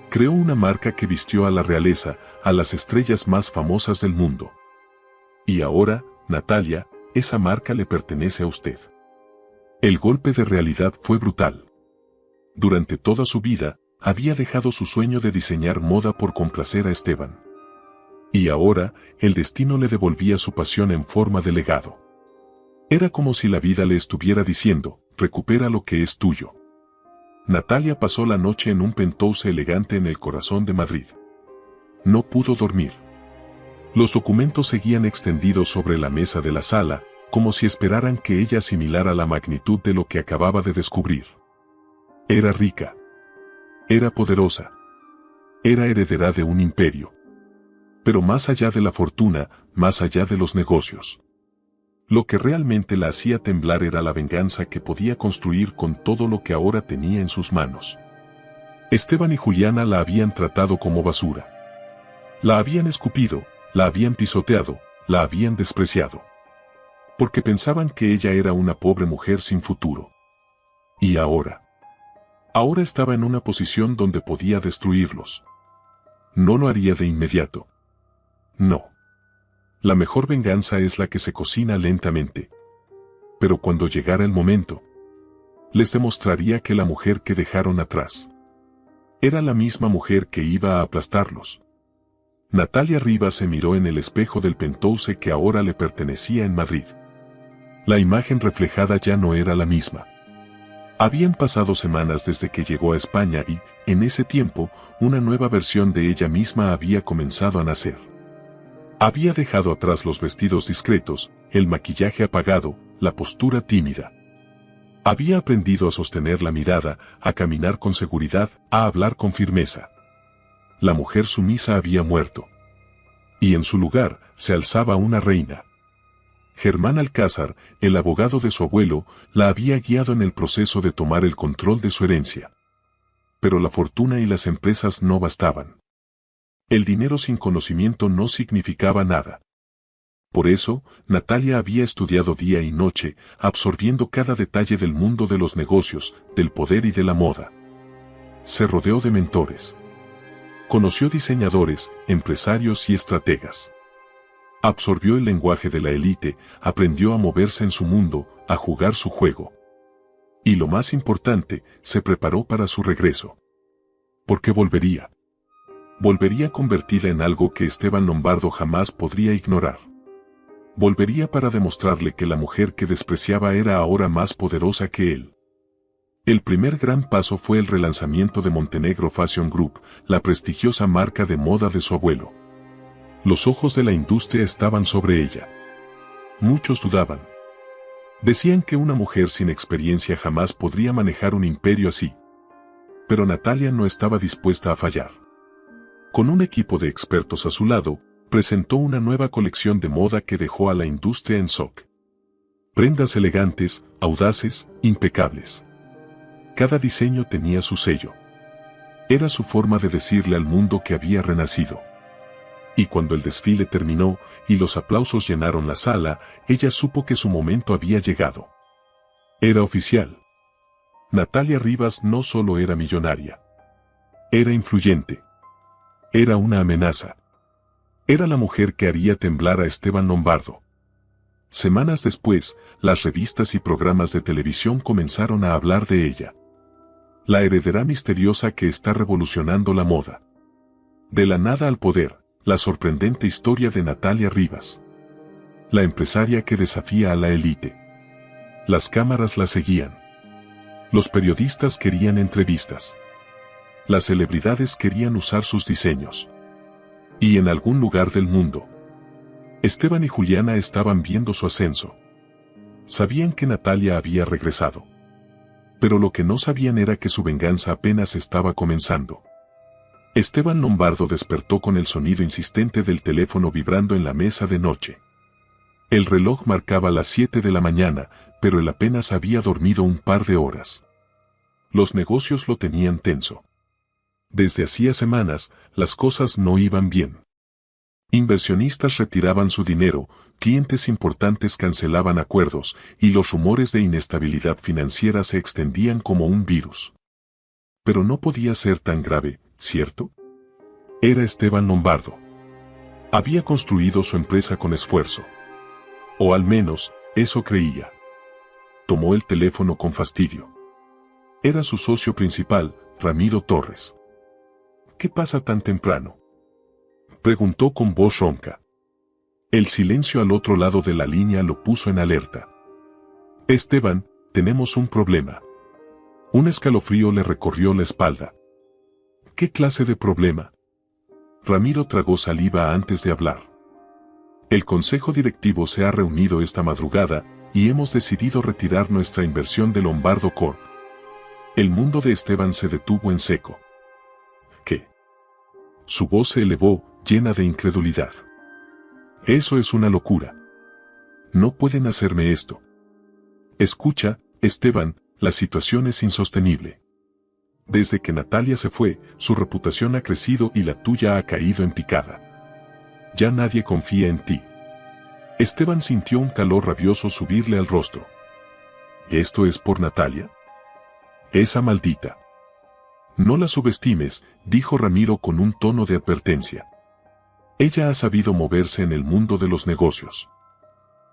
Creó una marca que vistió a la realeza, a las estrellas más famosas del mundo. Y ahora, Natalia, esa marca le pertenece a usted. El golpe de realidad fue brutal. Durante toda su vida, había dejado su sueño de diseñar moda por complacer a Esteban. Y ahora, el destino le devolvía su pasión en forma de legado. Era como si la vida le estuviera diciendo, recupera lo que es tuyo. Natalia pasó la noche en un penthouse elegante en el corazón de Madrid. No pudo dormir. Los documentos seguían extendidos sobre la mesa de la sala, como si esperaran que ella asimilara la magnitud de lo que acababa de descubrir. Era rica. Era poderosa. Era heredera de un imperio. Pero más allá de la fortuna, más allá de los negocios. Lo que realmente la hacía temblar era la venganza que podía construir con todo lo que ahora tenía en sus manos. Esteban y Juliana la habían tratado como basura. La habían escupido, la habían pisoteado, la habían despreciado. Porque pensaban que ella era una pobre mujer sin futuro. Y ahora estaba en una posición donde podía destruirlos. No lo haría de inmediato. No. La mejor venganza es la que se cocina lentamente. Pero cuando llegara el momento, les demostraría que la mujer que dejaron atrás era la misma mujer que iba a aplastarlos. Natalia Rivas se miró en el espejo del penthouse que ahora le pertenecía en Madrid. La imagen reflejada ya no era la misma. Habían pasado semanas desde que llegó a España y, en ese tiempo, una nueva versión de ella misma había comenzado a nacer. Había dejado atrás los vestidos discretos, el maquillaje apagado, la postura tímida. Había aprendido a sostener la mirada, a caminar con seguridad, a hablar con firmeza. La mujer sumisa había muerto. Y en su lugar se alzaba una reina. Germán Alcázar, el abogado de su abuelo, la había guiado en el proceso de tomar el control de su herencia. Pero la fortuna y las empresas no bastaban. El dinero sin conocimiento no significaba nada. Por eso, Natalia había estudiado día y noche, absorbiendo cada detalle del mundo de los negocios, del poder y de la moda. Se rodeó de mentores. Conoció diseñadores, empresarios y estrategas. Absorbió el lenguaje de la élite, aprendió a moverse en su mundo, a jugar su juego. Y lo más importante, se preparó para su regreso. Porque volvería. Volvería convertida en algo que Esteban Lombardo jamás podría ignorar. Volvería para demostrarle que la mujer que despreciaba era ahora más poderosa que él. El primer gran paso fue el relanzamiento de Montenegro Fashion Group, la prestigiosa marca de moda de su abuelo. Los ojos de la industria estaban sobre ella. Muchos dudaban. Decían que una mujer sin experiencia jamás podría manejar un imperio así. Pero Natalia no estaba dispuesta a fallar. Con un equipo de expertos a su lado, presentó una nueva colección de moda que dejó a la industria en shock. Prendas elegantes, audaces, impecables. Cada diseño tenía su sello. Era su forma de decirle al mundo que había renacido. Y cuando el desfile terminó y los aplausos llenaron la sala, ella supo que su momento había llegado. Era oficial. Natalia Rivas no solo era millonaria. Era influyente. Era una amenaza. Era la mujer que haría temblar a Esteban Lombardo. Semanas después, las revistas y programas de televisión comenzaron a hablar de ella. La heredera misteriosa que está revolucionando la moda. De la nada al poder, la sorprendente historia de Natalia Rivas. La empresaria que desafía a la élite. Las cámaras la seguían. Los periodistas querían entrevistas. Las celebridades querían usar sus diseños. Y en algún lugar del mundo, Esteban y Juliana estaban viendo su ascenso. Sabían que Natalia había regresado. Pero lo que no sabían era que su venganza apenas estaba comenzando. Esteban Lombardo despertó con el sonido insistente del teléfono vibrando en la mesa de noche. El reloj marcaba las 7 de la mañana, pero él apenas había dormido un par de horas. Los negocios lo tenían tenso. Desde hacía semanas, las cosas no iban bien. Inversionistas retiraban su dinero, clientes importantes cancelaban acuerdos, y los rumores de inestabilidad financiera se extendían como un virus. Pero no podía ser tan grave, ¿cierto? Era Esteban Lombardo. Había construido su empresa con esfuerzo. O al menos, eso creía. Tomó el teléfono con fastidio. Era su socio principal, Ramiro Torres. ¿Qué pasa tan temprano?, preguntó con voz ronca. El silencio al otro lado de la línea lo puso en alerta. Esteban, tenemos un problema. Un escalofrío le recorrió la espalda. ¿Qué clase de problema? Ramiro tragó saliva antes de hablar. El consejo directivo se ha reunido esta madrugada y hemos decidido retirar nuestra inversión de Lombardo Corp. El mundo de Esteban se detuvo en seco. ¿Qué? Su voz se elevó, llena de incredulidad. Eso es una locura. No pueden hacerme esto. Escucha, Esteban, la situación es insostenible. Desde que Natalia se fue, su reputación ha crecido y la tuya ha caído en picada. Ya nadie confía en ti. Esteban sintió un calor rabioso subirle al rostro. ¿Esto es por Natalia? Esa maldita. No la subestimes, dijo Ramiro con un tono de advertencia. Ella ha sabido moverse en el mundo de los negocios.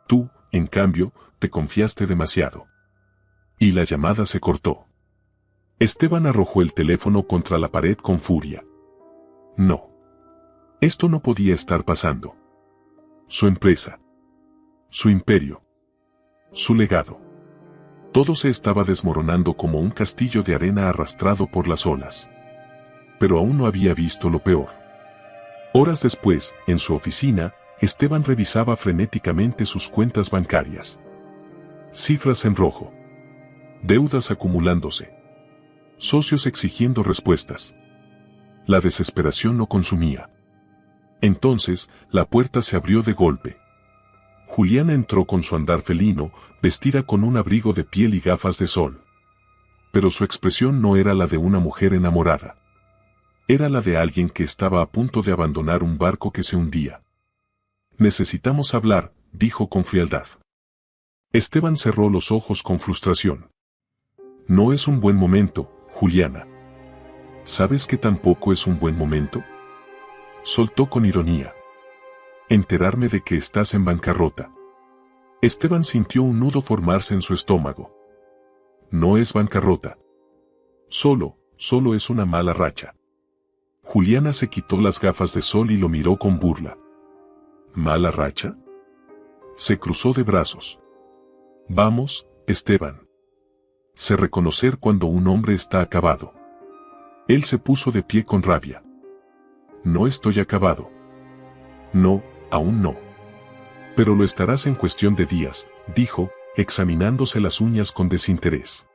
Tú, en cambio, te confiaste demasiado. Y la llamada se cortó. Esteban arrojó el teléfono contra la pared con furia. No. Esto no podía estar pasando. Su empresa. Su imperio. Su legado. Todo se estaba desmoronando como un castillo de arena arrastrado por las olas. Pero aún no había visto lo peor. Horas después, en su oficina, Esteban revisaba frenéticamente sus cuentas bancarias. Cifras en rojo. Deudas acumulándose. Socios exigiendo respuestas. La desesperación no consumía. Entonces, la puerta se abrió de golpe. Juliana entró con su andar felino, vestida con un abrigo de piel y gafas de sol. Pero su expresión no era la de una mujer enamorada. Era la de alguien que estaba a punto de abandonar un barco que se hundía. Necesitamos hablar, dijo con frialdad. Esteban cerró los ojos con frustración. No es un buen momento, Juliana. ¿Sabes que tampoco es un buen momento? Soltó con ironía. Enterarme de que estás en bancarrota. Esteban sintió un nudo formarse en su estómago. No es bancarrota. Solo es una mala racha. Juliana se quitó las gafas de sol y lo miró con burla. ¿Mala racha? Se cruzó de brazos. Vamos, Esteban. Sé reconocer cuando un hombre está acabado. Él se puso de pie con rabia. No estoy acabado. No, aún no. Pero lo estarás en cuestión de días, dijo, examinándose las uñas con desinterés.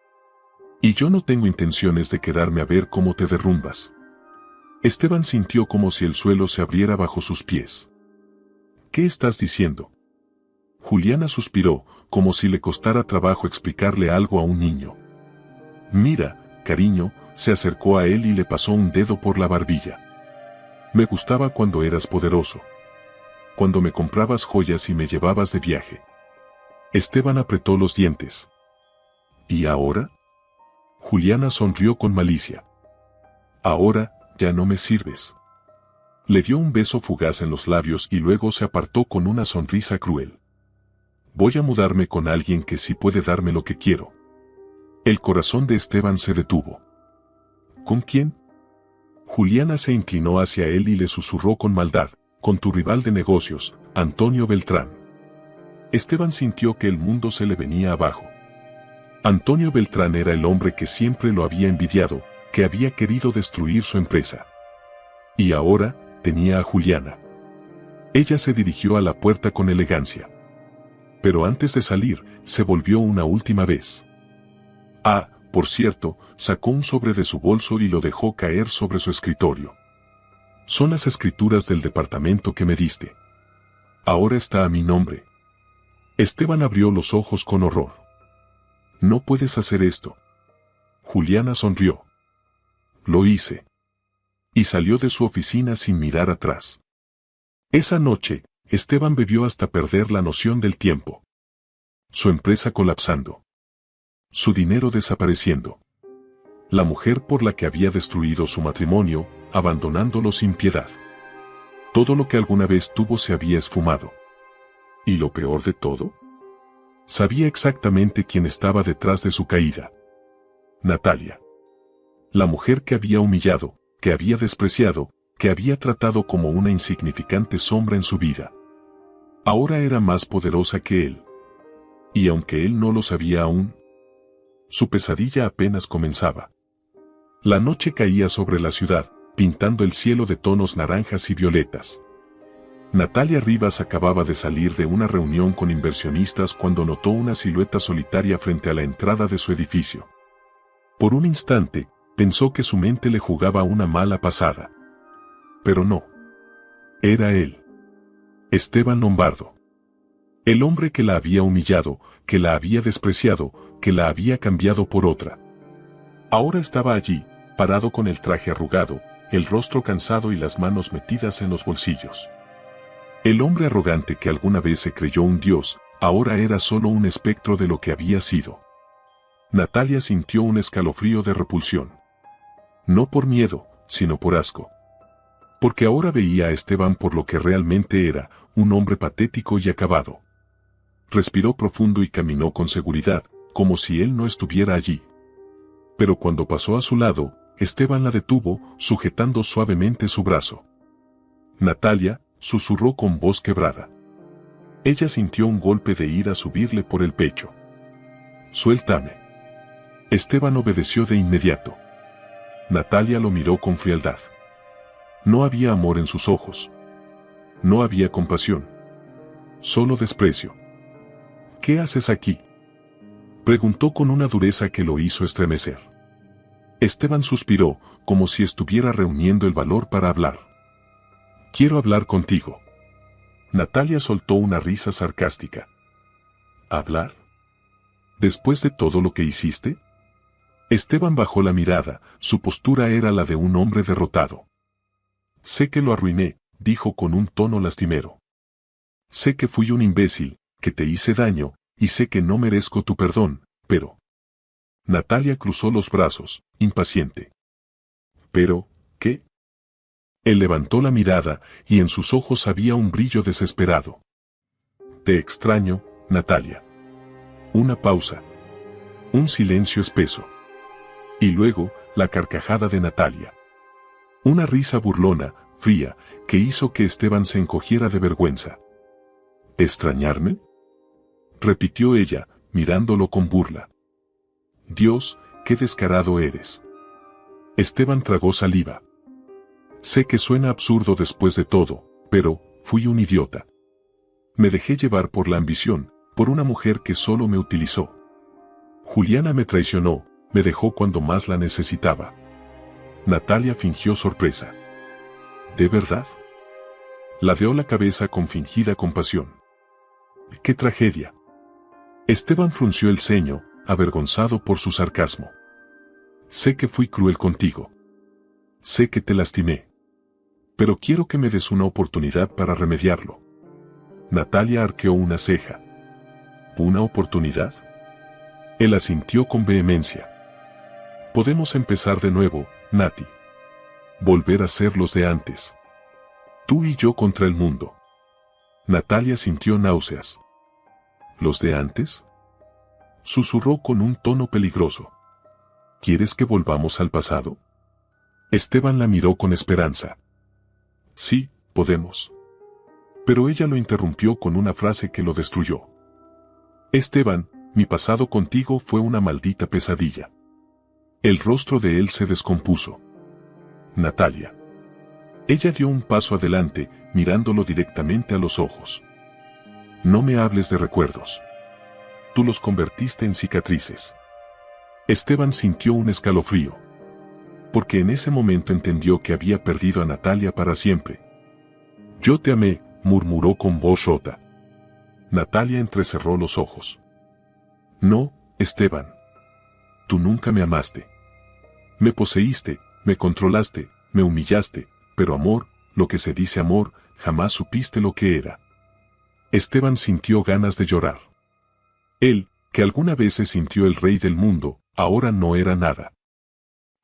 Y yo no tengo intenciones de quedarme a ver cómo te derrumbas. Esteban sintió como si el suelo se abriera bajo sus pies. ¿Qué estás diciendo? Juliana suspiró, como si le costara trabajo explicarle algo a un niño. Mira, cariño, se acercó a él y le pasó un dedo por la barbilla. Me gustaba cuando eras poderoso. Cuando me comprabas joyas y me llevabas de viaje. Esteban apretó los dientes. ¿Y ahora? Juliana sonrió con malicia. Ahora, ya no me sirves. Le dio un beso fugaz en los labios y luego se apartó con una sonrisa cruel. Voy a mudarme con alguien que sí puede darme lo que quiero. El corazón de Esteban se detuvo. ¿Con quién? Juliana se inclinó hacia él y le susurró con maldad, con tu rival de negocios, Antonio Beltrán. Esteban sintió que el mundo se le venía abajo. Antonio Beltrán era el hombre que siempre lo había envidiado, que había querido destruir su empresa. Y ahora, tenía a Juliana. Ella se dirigió a la puerta con elegancia. Pero antes de salir, se volvió una última vez. Ah, por cierto, sacó un sobre de su bolso y lo dejó caer sobre su escritorio. Son las escrituras del departamento que me diste. Ahora está a mi nombre. Esteban abrió los ojos con horror. No puedes hacer esto. Juliana sonrió. Lo hice. Y salió de su oficina sin mirar atrás. Esa noche, Esteban bebió hasta perder la noción del tiempo. Su empresa colapsando. Su dinero desapareciendo. La mujer por la que había destruido su matrimonio, abandonándolo sin piedad. Todo lo que alguna vez tuvo se había esfumado. ¿Y lo peor de todo? Sabía exactamente quién estaba detrás de su caída. Natalia. La mujer que había humillado, que había despreciado, que había tratado como una insignificante sombra en su vida. Ahora era más poderosa que él. Y aunque él no lo sabía aún, su pesadilla apenas comenzaba. La noche caía sobre la ciudad, pintando el cielo de tonos naranjas y violetas. Natalia Rivas acababa de salir de una reunión con inversionistas cuando notó una silueta solitaria frente a la entrada de su edificio. Por un instante, pensó que su mente le jugaba una mala pasada. Pero no. Era él. Esteban Lombardo. El hombre que la había humillado, que la había despreciado, que la había cambiado por otra. Ahora estaba allí, parado con el traje arrugado, el rostro cansado y las manos metidas en los bolsillos. El hombre arrogante que alguna vez se creyó un dios, ahora era solo un espectro de lo que había sido. Natalia sintió un escalofrío de repulsión. No por miedo, sino por asco. Porque ahora veía a Esteban por lo que realmente era, un hombre patético y acabado. Respiró profundo y caminó con seguridad, como si él no estuviera allí. Pero cuando pasó a su lado, Esteban la detuvo, sujetando suavemente su brazo. Natalia, susurró con voz quebrada. Ella sintió un golpe de ira subirle por el pecho. Suéltame. Esteban obedeció de inmediato. Natalia lo miró con frialdad. No había amor en sus ojos. No había compasión. Solo desprecio. ¿Qué haces aquí?, preguntó con una dureza que lo hizo estremecer. Esteban suspiró, como si estuviera reuniendo el valor para hablar. Quiero hablar contigo. Natalia soltó una risa sarcástica. ¿Hablar? ¿Después de todo lo que hiciste? Esteban bajó la mirada, su postura era la de un hombre derrotado. Sé que lo arruiné, dijo con un tono lastimero. Sé que fui un imbécil, que te hice daño, y sé que no merezco tu perdón, pero... Natalia cruzó los brazos, impaciente. ¿Pero, qué? Él levantó la mirada, y en sus ojos había un brillo desesperado. Te extraño, Natalia. Una pausa. Un silencio espeso. Y luego, la carcajada de Natalia. Una risa burlona, fría, que hizo que Esteban se encogiera de vergüenza. ¿Extrañarme?, repitió ella, mirándolo con burla. Dios, qué descarado eres. Esteban tragó saliva. Sé que suena absurdo después de todo, pero fui un idiota. Me dejé llevar por la ambición, por una mujer que solo me utilizó. Juliana me traicionó, me dejó cuando más la necesitaba. Natalia fingió sorpresa. ¿De verdad? Ladeó la cabeza con fingida compasión. ¡Qué tragedia! Esteban frunció el ceño, avergonzado por su sarcasmo. Sé que fui cruel contigo. Sé que te lastimé. Pero quiero que me des una oportunidad para remediarlo. Natalia arqueó una ceja. ¿Una oportunidad? Él asintió con vehemencia. Podemos empezar de nuevo, Nati. Volver a ser los de antes. Tú y yo contra el mundo. Natalia sintió náuseas. ¿Los de antes?, susurró con un tono peligroso. ¿Quieres que volvamos al pasado? Esteban la miró con esperanza. Sí, podemos. Pero ella lo interrumpió con una frase que lo destruyó. Esteban, mi pasado contigo fue una maldita pesadilla. El rostro de él se descompuso. Natalia. Ella dio un paso adelante, mirándolo directamente a los ojos. No me hables de recuerdos. Tú los convertiste en cicatrices. Esteban sintió un escalofrío. Porque en ese momento entendió que había perdido a Natalia para siempre. Yo te amé, murmuró con voz rota. Natalia entrecerró los ojos. No, Esteban. Tú nunca me amaste. Me poseíste, me controlaste, me humillaste, pero amor, lo que se dice amor, jamás supiste lo que era. Esteban sintió ganas de llorar. Él, que alguna vez se sintió el rey del mundo, ahora no era nada.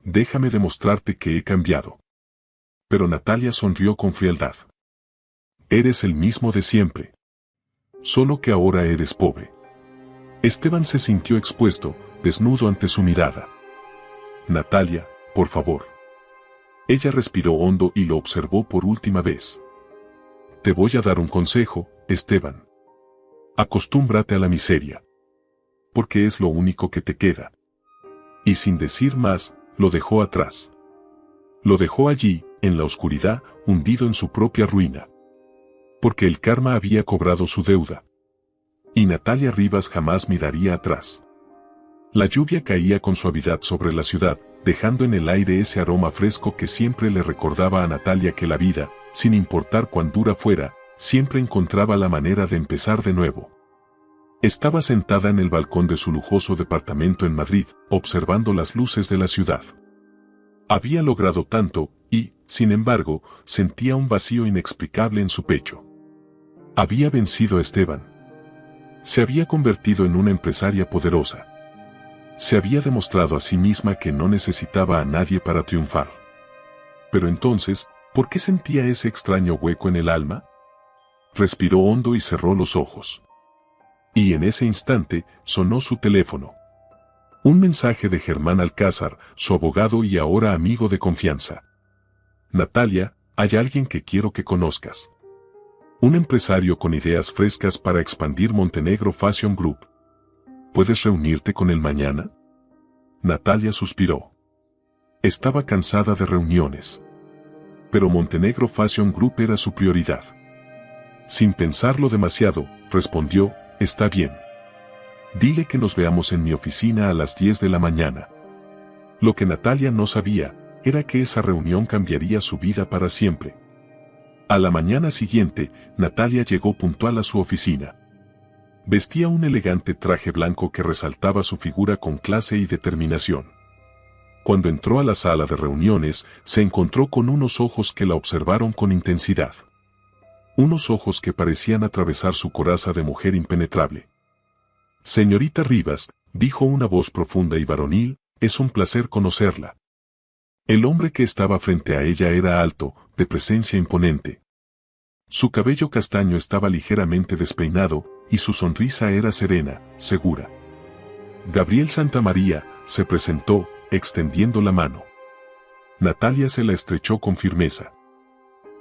Déjame demostrarte que he cambiado. Pero Natalia sonrió con frialdad. Eres el mismo de siempre. Solo que ahora eres pobre. Esteban se sintió expuesto, desnudo ante su mirada. Natalia, por favor. Ella respiró hondo y lo observó por última vez. Te voy a dar un consejo, Esteban. Acostúmbrate a la miseria. Porque es lo único que te queda. Y sin decir más, lo dejó atrás. Lo dejó allí, en la oscuridad, hundido en su propia ruina. Porque el karma había cobrado su deuda. Y Natalia Rivas jamás miraría atrás. La lluvia caía con suavidad sobre la ciudad, dejando en el aire ese aroma fresco que siempre le recordaba a Natalia que la vida, sin importar cuán dura fuera, siempre encontraba la manera de empezar de nuevo. Estaba sentada en el balcón de su lujoso departamento en Madrid, observando las luces de la ciudad. Había logrado tanto, y, sin embargo, sentía un vacío inexplicable en su pecho. Había vencido a Esteban. Se había convertido en una empresaria poderosa. Se había demostrado a sí misma que no necesitaba a nadie para triunfar. Pero entonces, ¿por qué sentía ese extraño hueco en el alma? Respiró hondo y cerró los ojos. Y en ese instante, sonó su teléfono. Un mensaje de Germán Alcázar, su abogado y ahora amigo de confianza. Natalia, hay alguien que quiero que conozcas. Un empresario con ideas frescas para expandir Montenegro Fashion Group. ¿Puedes reunirte con él mañana? Natalia suspiró. Estaba cansada de reuniones. Pero Montenegro Fashion Group era su prioridad. Sin pensarlo demasiado, respondió, está bien. Dile que nos veamos en mi oficina a las 10 de la mañana. Lo que Natalia no sabía, era que esa reunión cambiaría su vida para siempre. A la mañana siguiente, Natalia llegó puntual a su oficina. Vestía un elegante traje blanco que resaltaba su figura con clase y determinación. Cuando entró a la sala de reuniones, se encontró con unos ojos que la observaron con intensidad. Unos ojos que parecían atravesar su coraza de mujer impenetrable. Señorita Rivas, dijo una voz profunda y varonil, es un placer conocerla. El hombre que estaba frente a ella era alto, de presencia imponente. Su cabello castaño estaba ligeramente despeinado, y su sonrisa era serena, segura. Gabriel Santamaría se presentó, extendiendo la mano. Natalia se la estrechó con firmeza.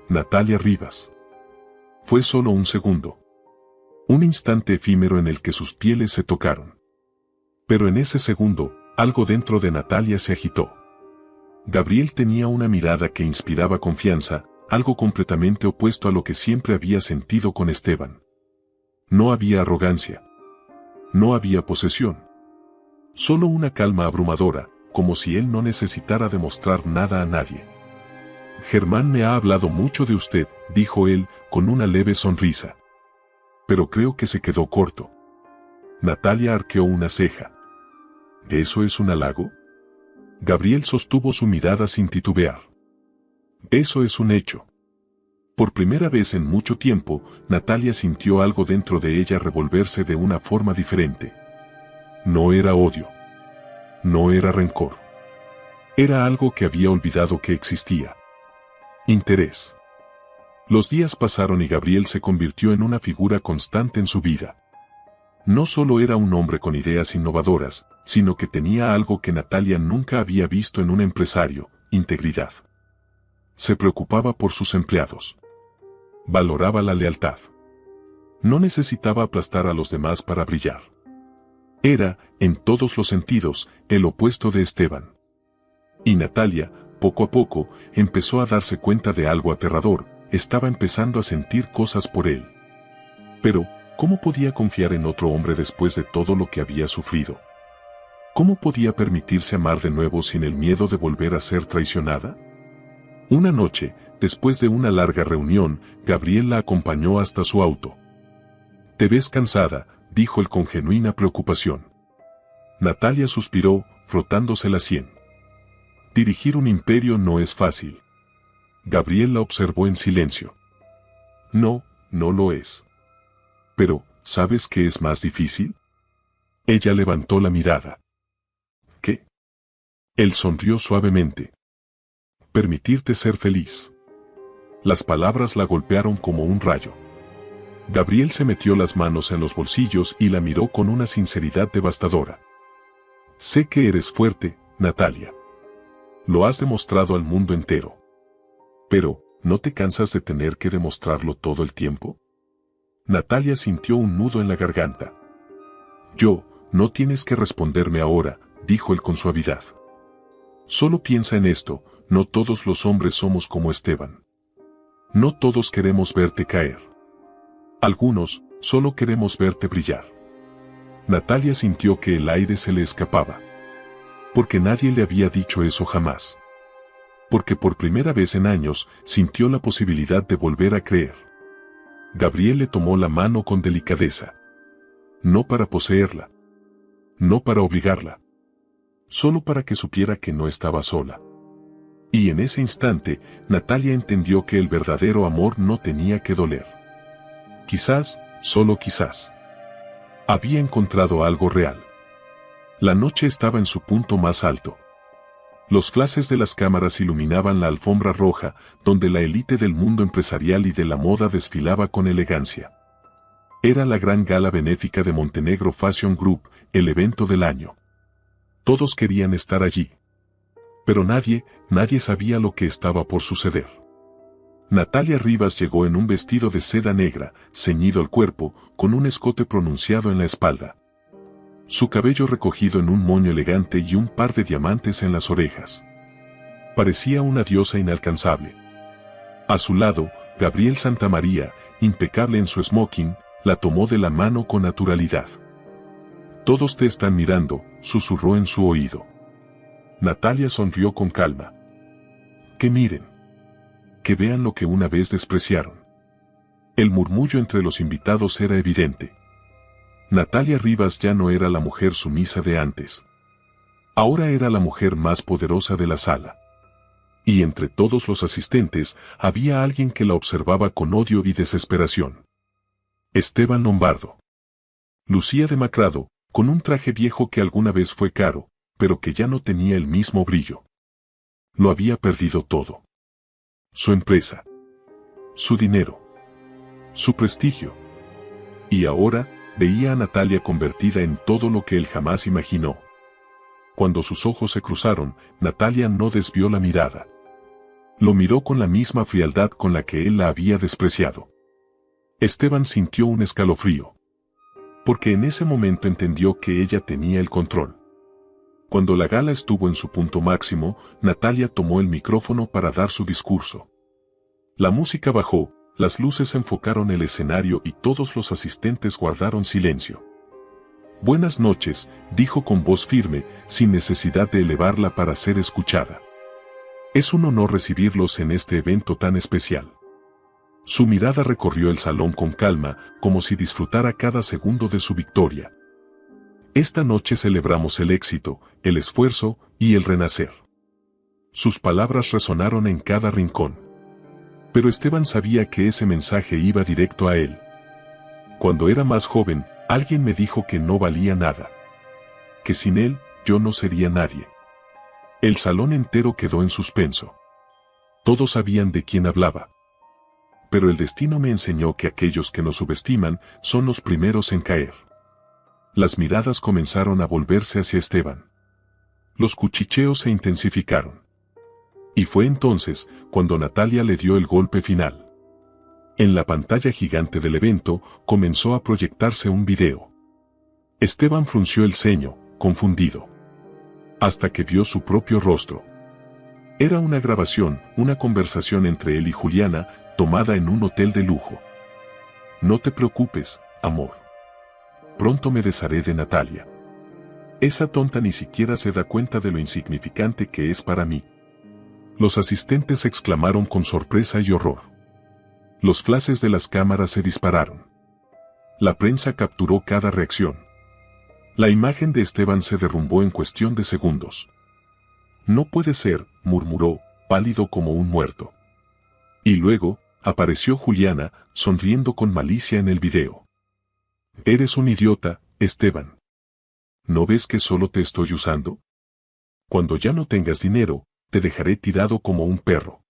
Natalia Rivas. Fue solo un segundo. Un instante efímero en el que sus pieles se tocaron. Pero en ese segundo, algo dentro de Natalia se agitó. Gabriel tenía una mirada que inspiraba confianza, algo completamente opuesto a lo que siempre había sentido con Esteban. No había arrogancia. No había posesión. Solo una calma abrumadora, como si él no necesitara demostrar nada a nadie. Germán me ha hablado mucho de usted, dijo él, con una leve sonrisa. Pero creo que se quedó corto. Natalia arqueó una ceja. ¿Eso es un halago? Gabriel sostuvo su mirada sin titubear. Eso es un hecho. Por primera vez en mucho tiempo, Natalia sintió algo dentro de ella revolverse de una forma diferente. No era odio. No era rencor. Era algo que había olvidado que existía. Interés. Los días pasaron y Gabriel se convirtió en una figura constante en su vida. No solo era un hombre con ideas innovadoras, sino que tenía algo que Natalia nunca había visto en un empresario: integridad. Se preocupaba por sus empleados. Valoraba la lealtad. No necesitaba aplastar a los demás para brillar. Era, en todos los sentidos, el opuesto de Esteban. Y Natalia, poco a poco, empezó a darse cuenta de algo aterrador: estaba empezando a sentir cosas por él. Pero, ¿cómo podía confiar en otro hombre después de todo lo que había sufrido? ¿Cómo podía permitirse amar de nuevo sin el miedo de volver a ser traicionada? Una noche, después de una larga reunión, Gabriel la acompañó hasta su auto. «Te ves cansada», dijo él con genuina preocupación. Natalia suspiró, frotándose la sien. Dirigir un imperio no es fácil. Gabriel la observó en silencio. No, no lo es. Pero, ¿sabes qué es más difícil? Ella levantó la mirada. ¿Qué? Él sonrió suavemente. Permitirte ser feliz. Las palabras la golpearon como un rayo. Gabriel se metió las manos en los bolsillos y la miró con una sinceridad devastadora. Sé que eres fuerte, Natalia. Lo has demostrado al mundo entero. Pero, ¿no te cansas de tener que demostrarlo todo el tiempo? Natalia sintió un nudo en la garganta. No tienes que responderme ahora, dijo él con suavidad. Solo piensa en esto: no todos los hombres somos como Esteban. No todos queremos verte caer. Algunos, solo queremos verte brillar. Natalia sintió que el aire se le escapaba. Porque nadie le había dicho eso jamás. Porque por primera vez en años, sintió la posibilidad de volver a creer. Gabriel le tomó la mano con delicadeza. No para poseerla. No para obligarla. Solo para que supiera que no estaba sola. Y en ese instante, Natalia entendió que el verdadero amor no tenía que doler. Quizás, solo quizás, había encontrado algo real. La noche estaba en su punto más alto. Los flashes de las cámaras iluminaban la alfombra roja, donde la élite del mundo empresarial y de la moda desfilaba con elegancia. Era la gran gala benéfica de Montenegro Fashion Group, el evento del año. Todos querían estar allí. Pero nadie sabía lo que estaba por suceder. Natalia Rivas llegó en un vestido de seda negra, ceñido al cuerpo, con un escote pronunciado en la espalda. Su cabello recogido en un moño elegante y un par de diamantes en las orejas. Parecía una diosa inalcanzable. A su lado, Gabriel Santamaría, impecable en su smoking, la tomó de la mano con naturalidad. «Todos te están mirando», susurró en su oído. Natalia sonrió con calma. «Que miren. Que vean lo que una vez despreciaron». El murmullo entre los invitados era evidente. Natalia Rivas ya no era la mujer sumisa de antes. Ahora era la mujer más poderosa de la sala. Y entre todos los asistentes había alguien que la observaba con odio y desesperación. Esteban Lombardo. Lucía demacrado, con un traje viejo que alguna vez fue caro, pero que ya no tenía el mismo brillo. Lo había perdido todo. Su empresa. Su dinero. Su prestigio. Y ahora veía a Natalia convertida en todo lo que él jamás imaginó. Cuando sus ojos se cruzaron, Natalia no desvió la mirada. Lo miró con la misma frialdad con la que él la había despreciado. Esteban sintió un escalofrío. Porque en ese momento entendió que ella tenía el control. Cuando la gala estuvo en su punto máximo, Natalia tomó el micrófono para dar su discurso. La música bajó, las luces enfocaron el escenario y todos los asistentes guardaron silencio. «Buenas noches», dijo con voz firme, sin necesidad de elevarla para ser escuchada. «Es un honor recibirlos en este evento tan especial». Su mirada recorrió el salón con calma, como si disfrutara cada segundo de su victoria. «Esta noche celebramos el éxito, el esfuerzo y el renacer». Sus palabras resonaron en cada rincón. Pero Esteban sabía que ese mensaje iba directo a él. Cuando era más joven, alguien me dijo que no valía nada. Que sin él, yo no sería nadie. El salón entero quedó en suspenso. Todos sabían de quién hablaba. Pero el destino me enseñó que aquellos que nos subestiman son los primeros en caer. Las miradas comenzaron a volverse hacia Esteban. Los cuchicheos se intensificaron. Y fue entonces cuando Natalia le dio el golpe final. En la pantalla gigante del evento comenzó a proyectarse un video. Esteban frunció el ceño, confundido. Hasta que vio su propio rostro. Era una grabación, una conversación entre él y Juliana, tomada en un hotel de lujo. «No te preocupes, amor. Pronto me desharé de Natalia. Esa tonta ni siquiera se da cuenta de lo insignificante que es para mí». Los asistentes exclamaron con sorpresa y horror. Los flashes de las cámaras se dispararon. La prensa capturó cada reacción. La imagen de Esteban se derrumbó en cuestión de segundos. «No puede ser», murmuró, pálido como un muerto. Y luego, apareció Juliana, sonriendo con malicia en el video. «Eres un idiota, Esteban. ¿No ves que solo te estoy usando? Cuando ya no tengas dinero, te dejaré tirado como un perro».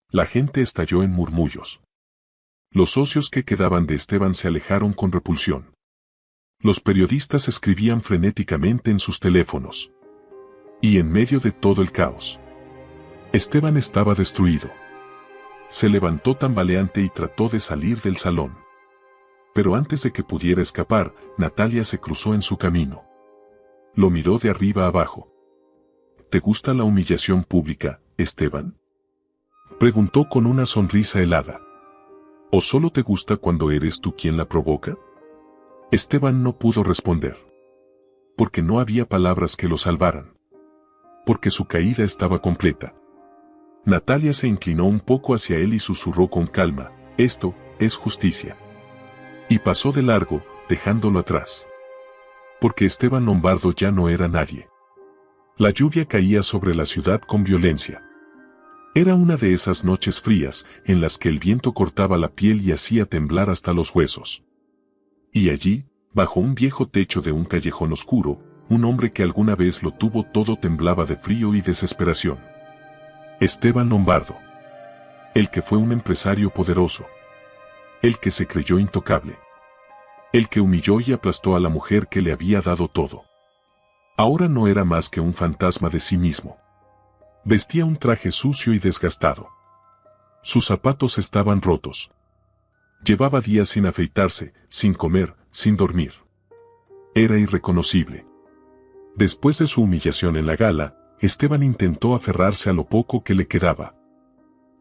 La gente estalló en murmullos. Los socios que quedaban de Esteban se alejaron con repulsión. Los periodistas escribían frenéticamente en sus teléfonos. Y en medio de todo el caos, Esteban estaba destruido. Se levantó tambaleante y trató de salir del salón. Pero antes de que pudiera escapar, Natalia se cruzó en su camino. Lo miró de arriba abajo. «¿Te gusta la humillación pública, Esteban?», preguntó con una sonrisa helada. «¿O solo te gusta cuando eres tú quien la provoca?». Esteban no pudo responder. Porque no había palabras que lo salvaran. Porque su caída estaba completa. Natalia se inclinó un poco hacia él y susurró con calma: «Esto es justicia». Y pasó de largo, dejándolo atrás. Porque Esteban Lombardo ya no era nadie. La lluvia caía sobre la ciudad con violencia. Era una de esas noches frías en las que el viento cortaba la piel y hacía temblar hasta los huesos. Y allí, bajo un viejo techo de un callejón oscuro, un hombre que alguna vez lo tuvo todo temblaba de frío y desesperación. Esteban Lombardo. El que fue un empresario poderoso. El que se creyó intocable. El que humilló y aplastó a la mujer que le había dado todo. Ahora no era más que un fantasma de sí mismo. Vestía un traje sucio y desgastado. Sus zapatos estaban rotos. Llevaba días sin afeitarse, sin comer, sin dormir. Era irreconocible. Después de su humillación en la gala, Esteban intentó aferrarse a lo poco que le quedaba.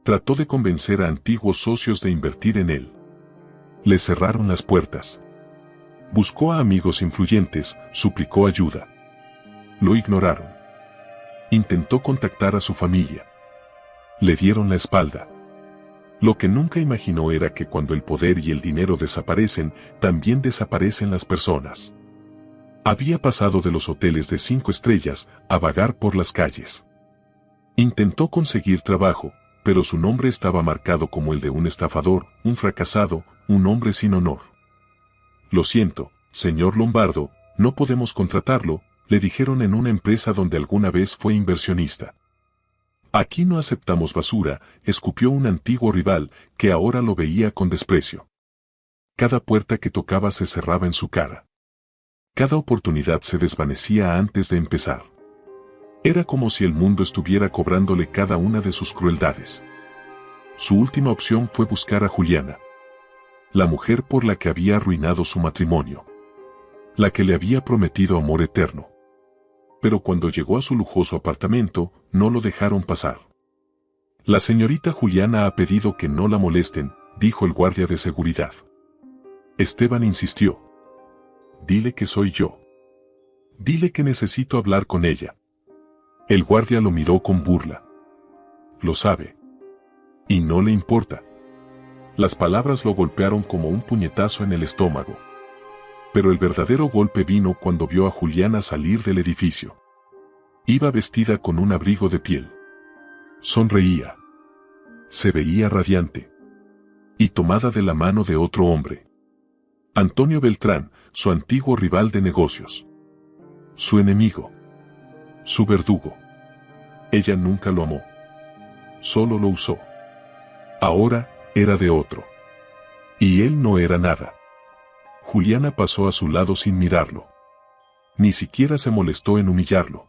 Trató de convencer a antiguos socios de invertir en él. Le cerraron las puertas. Buscó a amigos influyentes, suplicó ayuda. Lo ignoraron. Intentó contactar a su familia. Le dieron la espalda. Lo que nunca imaginó era que cuando el poder y el dinero desaparecen, también desaparecen las personas. Había pasado de los hoteles de 5 estrellas a vagar por las calles. Intentó conseguir trabajo, pero su nombre estaba marcado como el de un estafador, un fracasado, un hombre sin honor. Lo siento, señor Lombardo, no podemos contratarlo, le dijeron en una empresa donde alguna vez fue inversionista. Aquí no aceptamos basura, escupió un antiguo rival que ahora lo veía con desprecio. Cada puerta que tocaba se cerraba en su cara. Cada oportunidad se desvanecía antes de empezar. Era como si el mundo estuviera cobrándole cada una de sus crueldades. Su última opción fue buscar a Juliana. La mujer por la que había arruinado su matrimonio. La que le había prometido amor eterno. Pero cuando llegó a su lujoso apartamento, no lo dejaron pasar. La señorita Juliana ha pedido que no la molesten, dijo el guardia de seguridad. Esteban insistió. Dile que soy yo. Dile que necesito hablar con ella. El guardia lo miró con burla. Lo sabe. Y no le importa. Las palabras lo golpearon como un puñetazo en el estómago. Pero el verdadero golpe vino cuando vio a Juliana salir del edificio. Iba vestida con un abrigo de piel. Sonreía. Se veía radiante. Y tomada de la mano de otro hombre. Antonio Beltrán, su antiguo rival de negocios. Su enemigo. Su verdugo. Ella nunca lo amó. Solo lo usó. Ahora, era de otro. Y él no era nada. Juliana pasó a su lado sin mirarlo. Ni siquiera se molestó en humillarlo.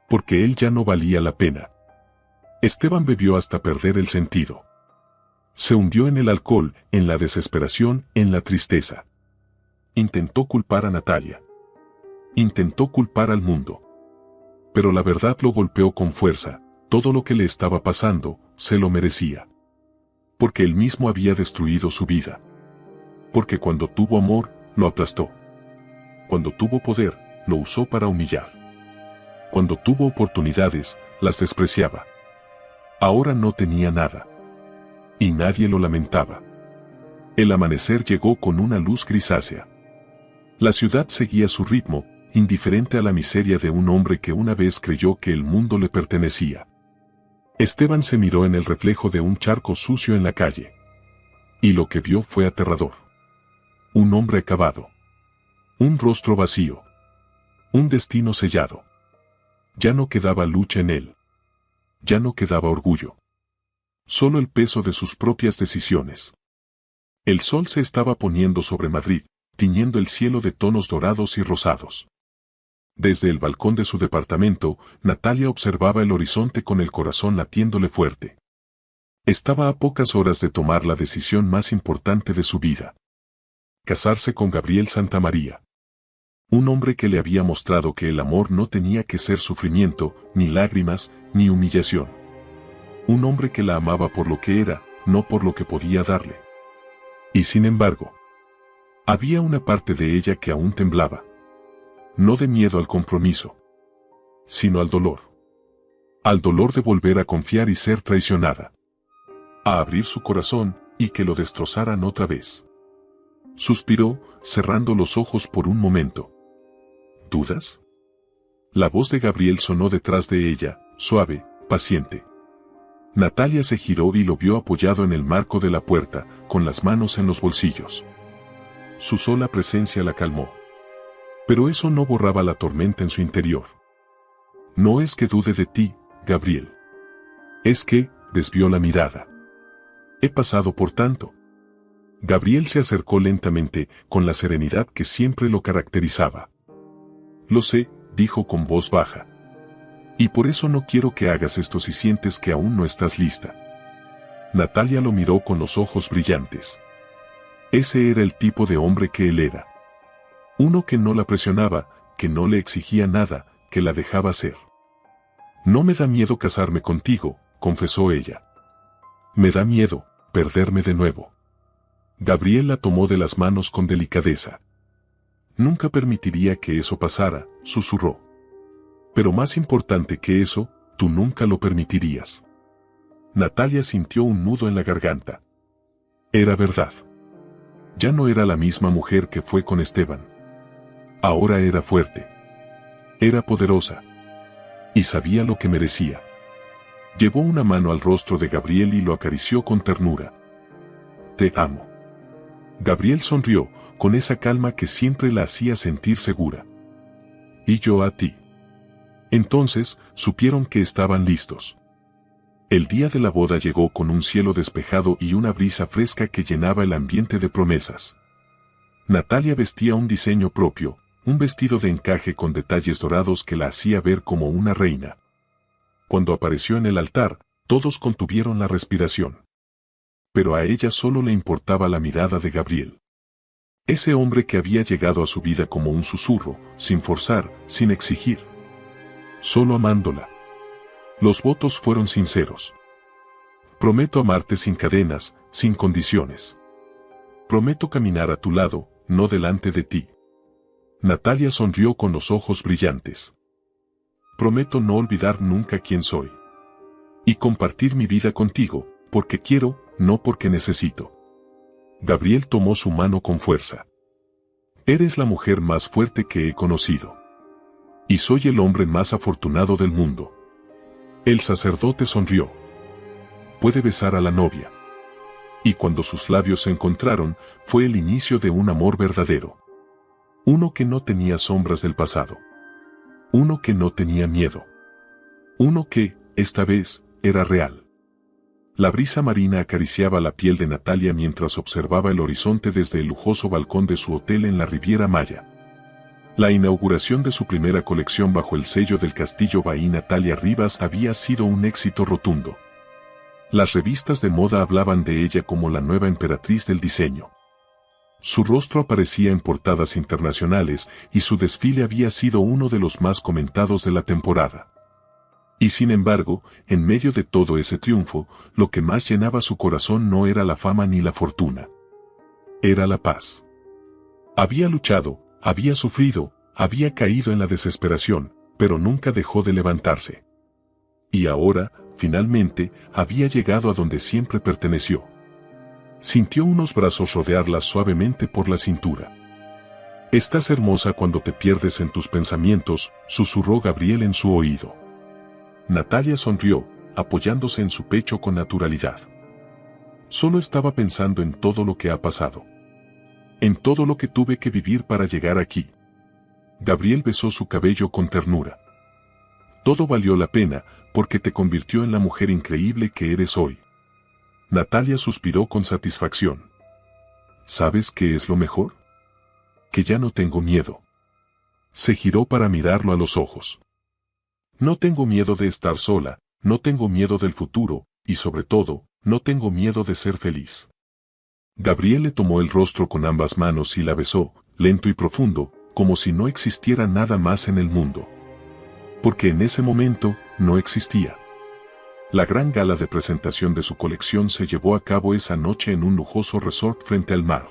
Porque él ya no valía la pena. Esteban bebió hasta perder el sentido. Se hundió en el alcohol, en la desesperación, en la tristeza. Intentó culpar a Natalia. Intentó culpar al mundo. Pero la verdad lo golpeó con fuerza, todo lo que le estaba pasando, se lo merecía. Porque él mismo había destruido su vida. Porque cuando tuvo amor, lo aplastó. Cuando tuvo poder, lo usó para humillar. Cuando tuvo oportunidades, las despreciaba. Ahora no tenía nada. Y nadie lo lamentaba. El amanecer llegó con una luz grisácea. La ciudad seguía su ritmo, indiferente a la miseria de un hombre que una vez creyó que el mundo le pertenecía. Esteban se miró en el reflejo de un charco sucio en la calle. Y lo que vio fue aterrador. Un hombre acabado. Un rostro vacío. Un destino sellado. Ya no quedaba lucha en él. Ya no quedaba orgullo. Solo el peso de sus propias decisiones. El sol se estaba poniendo sobre Madrid, tiñendo el cielo de tonos dorados y rosados. Desde el balcón de su departamento, Natalia observaba el horizonte con el corazón latiéndole fuerte. Estaba a pocas horas de tomar la decisión más importante de su vida. Casarse con Gabriel Santamaría. Un hombre que le había mostrado que el amor no tenía que ser sufrimiento, ni lágrimas, ni humillación. Un hombre que la amaba por lo que era, no por lo que podía darle. Y sin embargo, había una parte de ella que aún temblaba. No de miedo al compromiso, sino al dolor. Al dolor de volver a confiar y ser traicionada. A abrir su corazón, y que lo destrozaran otra vez. Suspiró, cerrando los ojos por un momento. ¿Dudas? La voz de Gabriel sonó detrás de ella, suave, paciente. Natalia se giró y lo vio apoyado en el marco de la puerta, con las manos en los bolsillos. Su sola presencia la calmó. Pero eso no borraba la tormenta en su interior. No es que dude de ti, Gabriel. Es que, desvió la mirada. He pasado por tanto. Gabriel se acercó lentamente, con la serenidad que siempre lo caracterizaba. Lo sé, dijo con voz baja. Y por eso no quiero que hagas esto si sientes que aún no estás lista. Natalia lo miró con los ojos brillantes. Ese era el tipo de hombre que él era. Uno que no la presionaba, que no le exigía nada, que la dejaba ser. No me da miedo casarme contigo, confesó ella. Me da miedo, perderme de nuevo. Gabriel la tomó de las manos con delicadeza. Nunca permitiría que eso pasara, susurró. Pero más importante que eso, tú nunca lo permitirías. Natalia sintió un nudo en la garganta. Era verdad. Ya no era la misma mujer que fue con Esteban. Ahora era fuerte. Era poderosa. Y sabía lo que merecía. Llevó una mano al rostro de Gabriel y lo acarició con ternura. Te amo. Gabriel sonrió, con esa calma que siempre la hacía sentir segura. Y yo a ti. Entonces, supieron que estaban listos. El día de la boda llegó con un cielo despejado y una brisa fresca que llenaba el ambiente de promesas. Natalia vestía un diseño propio, un vestido de encaje con detalles dorados que la hacía ver como una reina. Cuando apareció en el altar, todos contuvieron la respiración. Pero a ella solo le importaba la mirada de Gabriel. Ese hombre que había llegado a su vida como un susurro, sin forzar, sin exigir. Solo amándola. Los votos fueron sinceros. Prometo amarte sin cadenas, sin condiciones. Prometo caminar a tu lado, no delante de ti. Natalia sonrió con los ojos brillantes. Prometo no olvidar nunca quién soy. Y compartir mi vida contigo, porque quiero, no porque necesito. Gabriel tomó su mano con fuerza. Eres la mujer más fuerte que he conocido. Y soy el hombre más afortunado del mundo. El sacerdote sonrió. Puede besar a la novia. Y cuando sus labios se encontraron, fue el inicio de un amor verdadero. Uno que no tenía sombras del pasado. Uno que no tenía miedo. Uno que, esta vez, era real. La brisa marina acariciaba la piel de Natalia mientras observaba el horizonte desde el lujoso balcón de su hotel en la Riviera Maya. La inauguración de su primera colección bajo el sello del Castillo Bahí Natalia Rivas había sido un éxito rotundo. Las revistas de moda hablaban de ella como la nueva emperatriz del diseño. Su rostro aparecía en portadas internacionales y su desfile había sido uno de los más comentados de la temporada. Y sin embargo, en medio de todo ese triunfo, lo que más llenaba su corazón no era la fama ni la fortuna. Era la paz. Había luchado, había sufrido, había caído en la desesperación, pero nunca dejó de levantarse. Y ahora, finalmente, había llegado a donde siempre perteneció. Sintió unos brazos rodearla suavemente por la cintura. Estás hermosa cuando te pierdes en tus pensamientos, susurró Gabriel en su oído. Natalia sonrió, apoyándose en su pecho con naturalidad. Solo estaba pensando en todo lo que ha pasado. En todo lo que tuve que vivir para llegar aquí. Gabriel besó su cabello con ternura. Todo valió la pena, porque te convirtió en la mujer increíble que eres hoy. Natalia suspiró con satisfacción. ¿Sabes qué es lo mejor? Que ya no tengo miedo. Se giró para mirarlo a los ojos. No tengo miedo de estar sola, no tengo miedo del futuro, y sobre todo, no tengo miedo de ser feliz. Gabriel le tomó el rostro con ambas manos y la besó, lento y profundo, como si no existiera nada más en el mundo. Porque en ese momento, no existía. La gran gala de presentación de su colección se llevó a cabo esa noche en un lujoso resort frente al mar.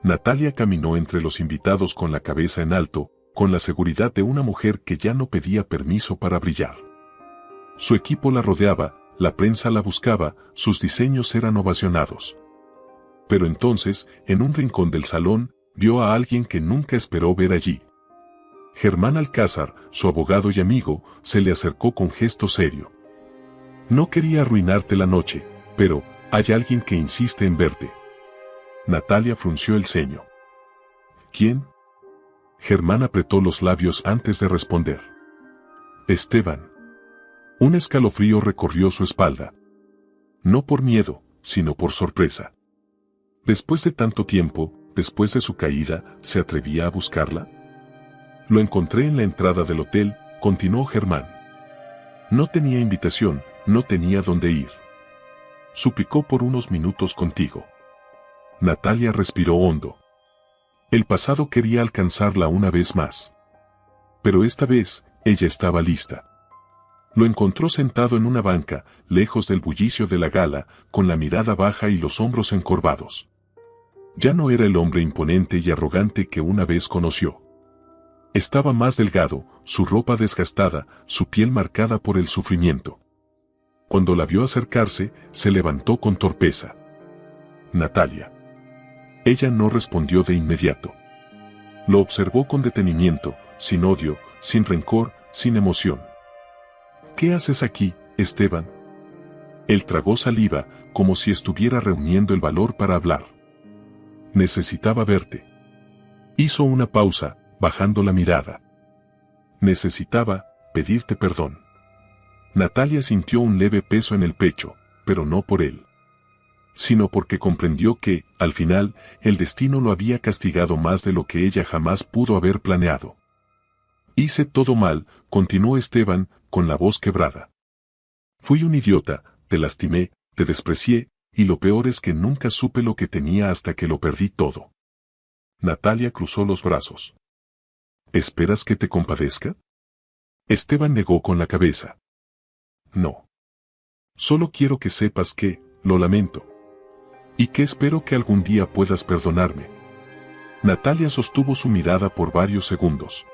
Natalia caminó entre los invitados con la cabeza en alto, con la seguridad de una mujer que ya no pedía permiso para brillar. Su equipo la rodeaba, la prensa la buscaba, sus diseños eran ovacionados. Pero entonces, en un rincón del salón, vio a alguien que nunca esperó ver allí. Germán Alcázar, su abogado y amigo, se le acercó con gesto serio. No quería arruinarte la noche, pero, hay alguien que insiste en verte. Natalia frunció el ceño. ¿Quién? Germán apretó los labios antes de responder. Esteban. Un escalofrío recorrió su espalda. No por miedo, sino por sorpresa. Después de tanto tiempo, después de su caída, ¿se atrevía a buscarla? Lo encontré en la entrada del hotel, continuó Germán. No tenía invitación, no tenía dónde ir. Suplicó por unos minutos contigo. Natalia respiró hondo. El pasado quería alcanzarla una vez más. Pero esta vez, ella estaba lista. Lo encontró sentado en una banca, lejos del bullicio de la gala, con la mirada baja y los hombros encorvados. Ya no era el hombre imponente y arrogante que una vez conoció. Estaba más delgado, su ropa desgastada, su piel marcada por el sufrimiento. Cuando la vio acercarse, se levantó con torpeza. Natalia. Ella no respondió de inmediato. Lo observó con detenimiento, sin odio, sin rencor, sin emoción. ¿Qué haces aquí, Esteban? Él tragó saliva, como si estuviera reuniendo el valor para hablar. Necesitaba verte. Hizo una pausa, bajando la mirada. Necesitaba pedirte perdón. Natalia sintió un leve peso en el pecho, pero no por él, sino porque comprendió que, al final, el destino lo había castigado más de lo que ella jamás pudo haber planeado. Hice todo mal, continuó Esteban, con la voz quebrada. Fui un idiota, te lastimé, te desprecié, y lo peor es que nunca supe lo que tenía hasta que lo perdí todo. Natalia cruzó los brazos. ¿Esperas que te compadezca? Esteban negó con la cabeza. No. Solo quiero que sepas que, lo lamento. Y que espero que algún día puedas perdonarme. Natalia sostuvo su mirada por varios segundos.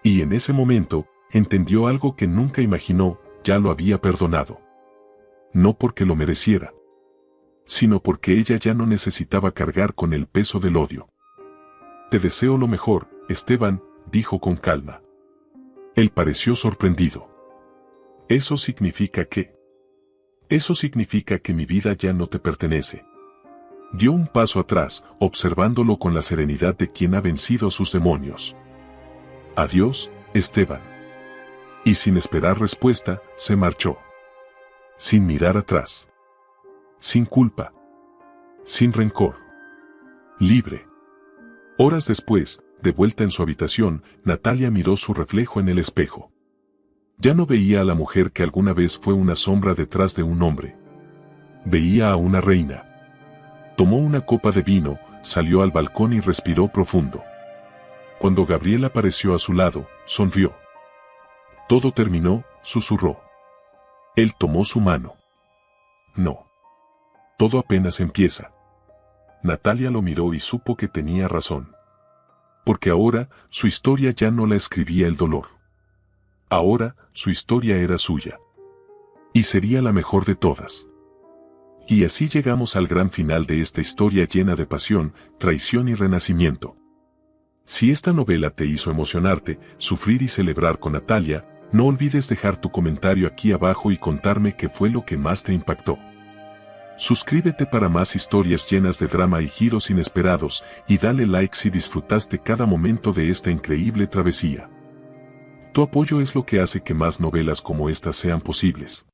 Y en ese momento, entendió algo que nunca imaginó, ya lo había perdonado. No porque lo mereciera, sino porque ella ya no necesitaba cargar con el peso del odio. Te deseo lo mejor, Esteban, dijo con calma. Él pareció sorprendido. ¿Eso significa qué? Eso significa que mi vida ya no te pertenece. Dio un paso atrás, observándolo con la serenidad de quien ha vencido a sus demonios. Adiós, Esteban. Y sin esperar respuesta, se marchó. Sin mirar atrás. Sin culpa. Sin rencor. Libre. Horas después, de vuelta en su habitación, Natalia miró su reflejo en el espejo. Ya no veía a la mujer que alguna vez fue una sombra detrás de un hombre. Veía a una reina. Tomó una copa de vino, salió al balcón y respiró profundo. Cuando Gabriel apareció a su lado, sonrió. Todo terminó, susurró. Él tomó su mano. No. Todo apenas empieza. Natalia lo miró y supo que tenía razón. Porque ahora, su historia ya no la escribía el dolor. Ahora, su historia era suya. Y sería la mejor de todas. Y así llegamos al gran final de esta historia llena de pasión, traición y renacimiento. Si esta novela te hizo emocionarte, sufrir y celebrar con Natalia, no olvides dejar tu comentario aquí abajo y contarme qué fue lo que más te impactó. Suscríbete para más historias llenas de drama y giros inesperados, y dale like si disfrutaste cada momento de esta increíble travesía. Tu apoyo es lo que hace que más novelas como esta sean posibles.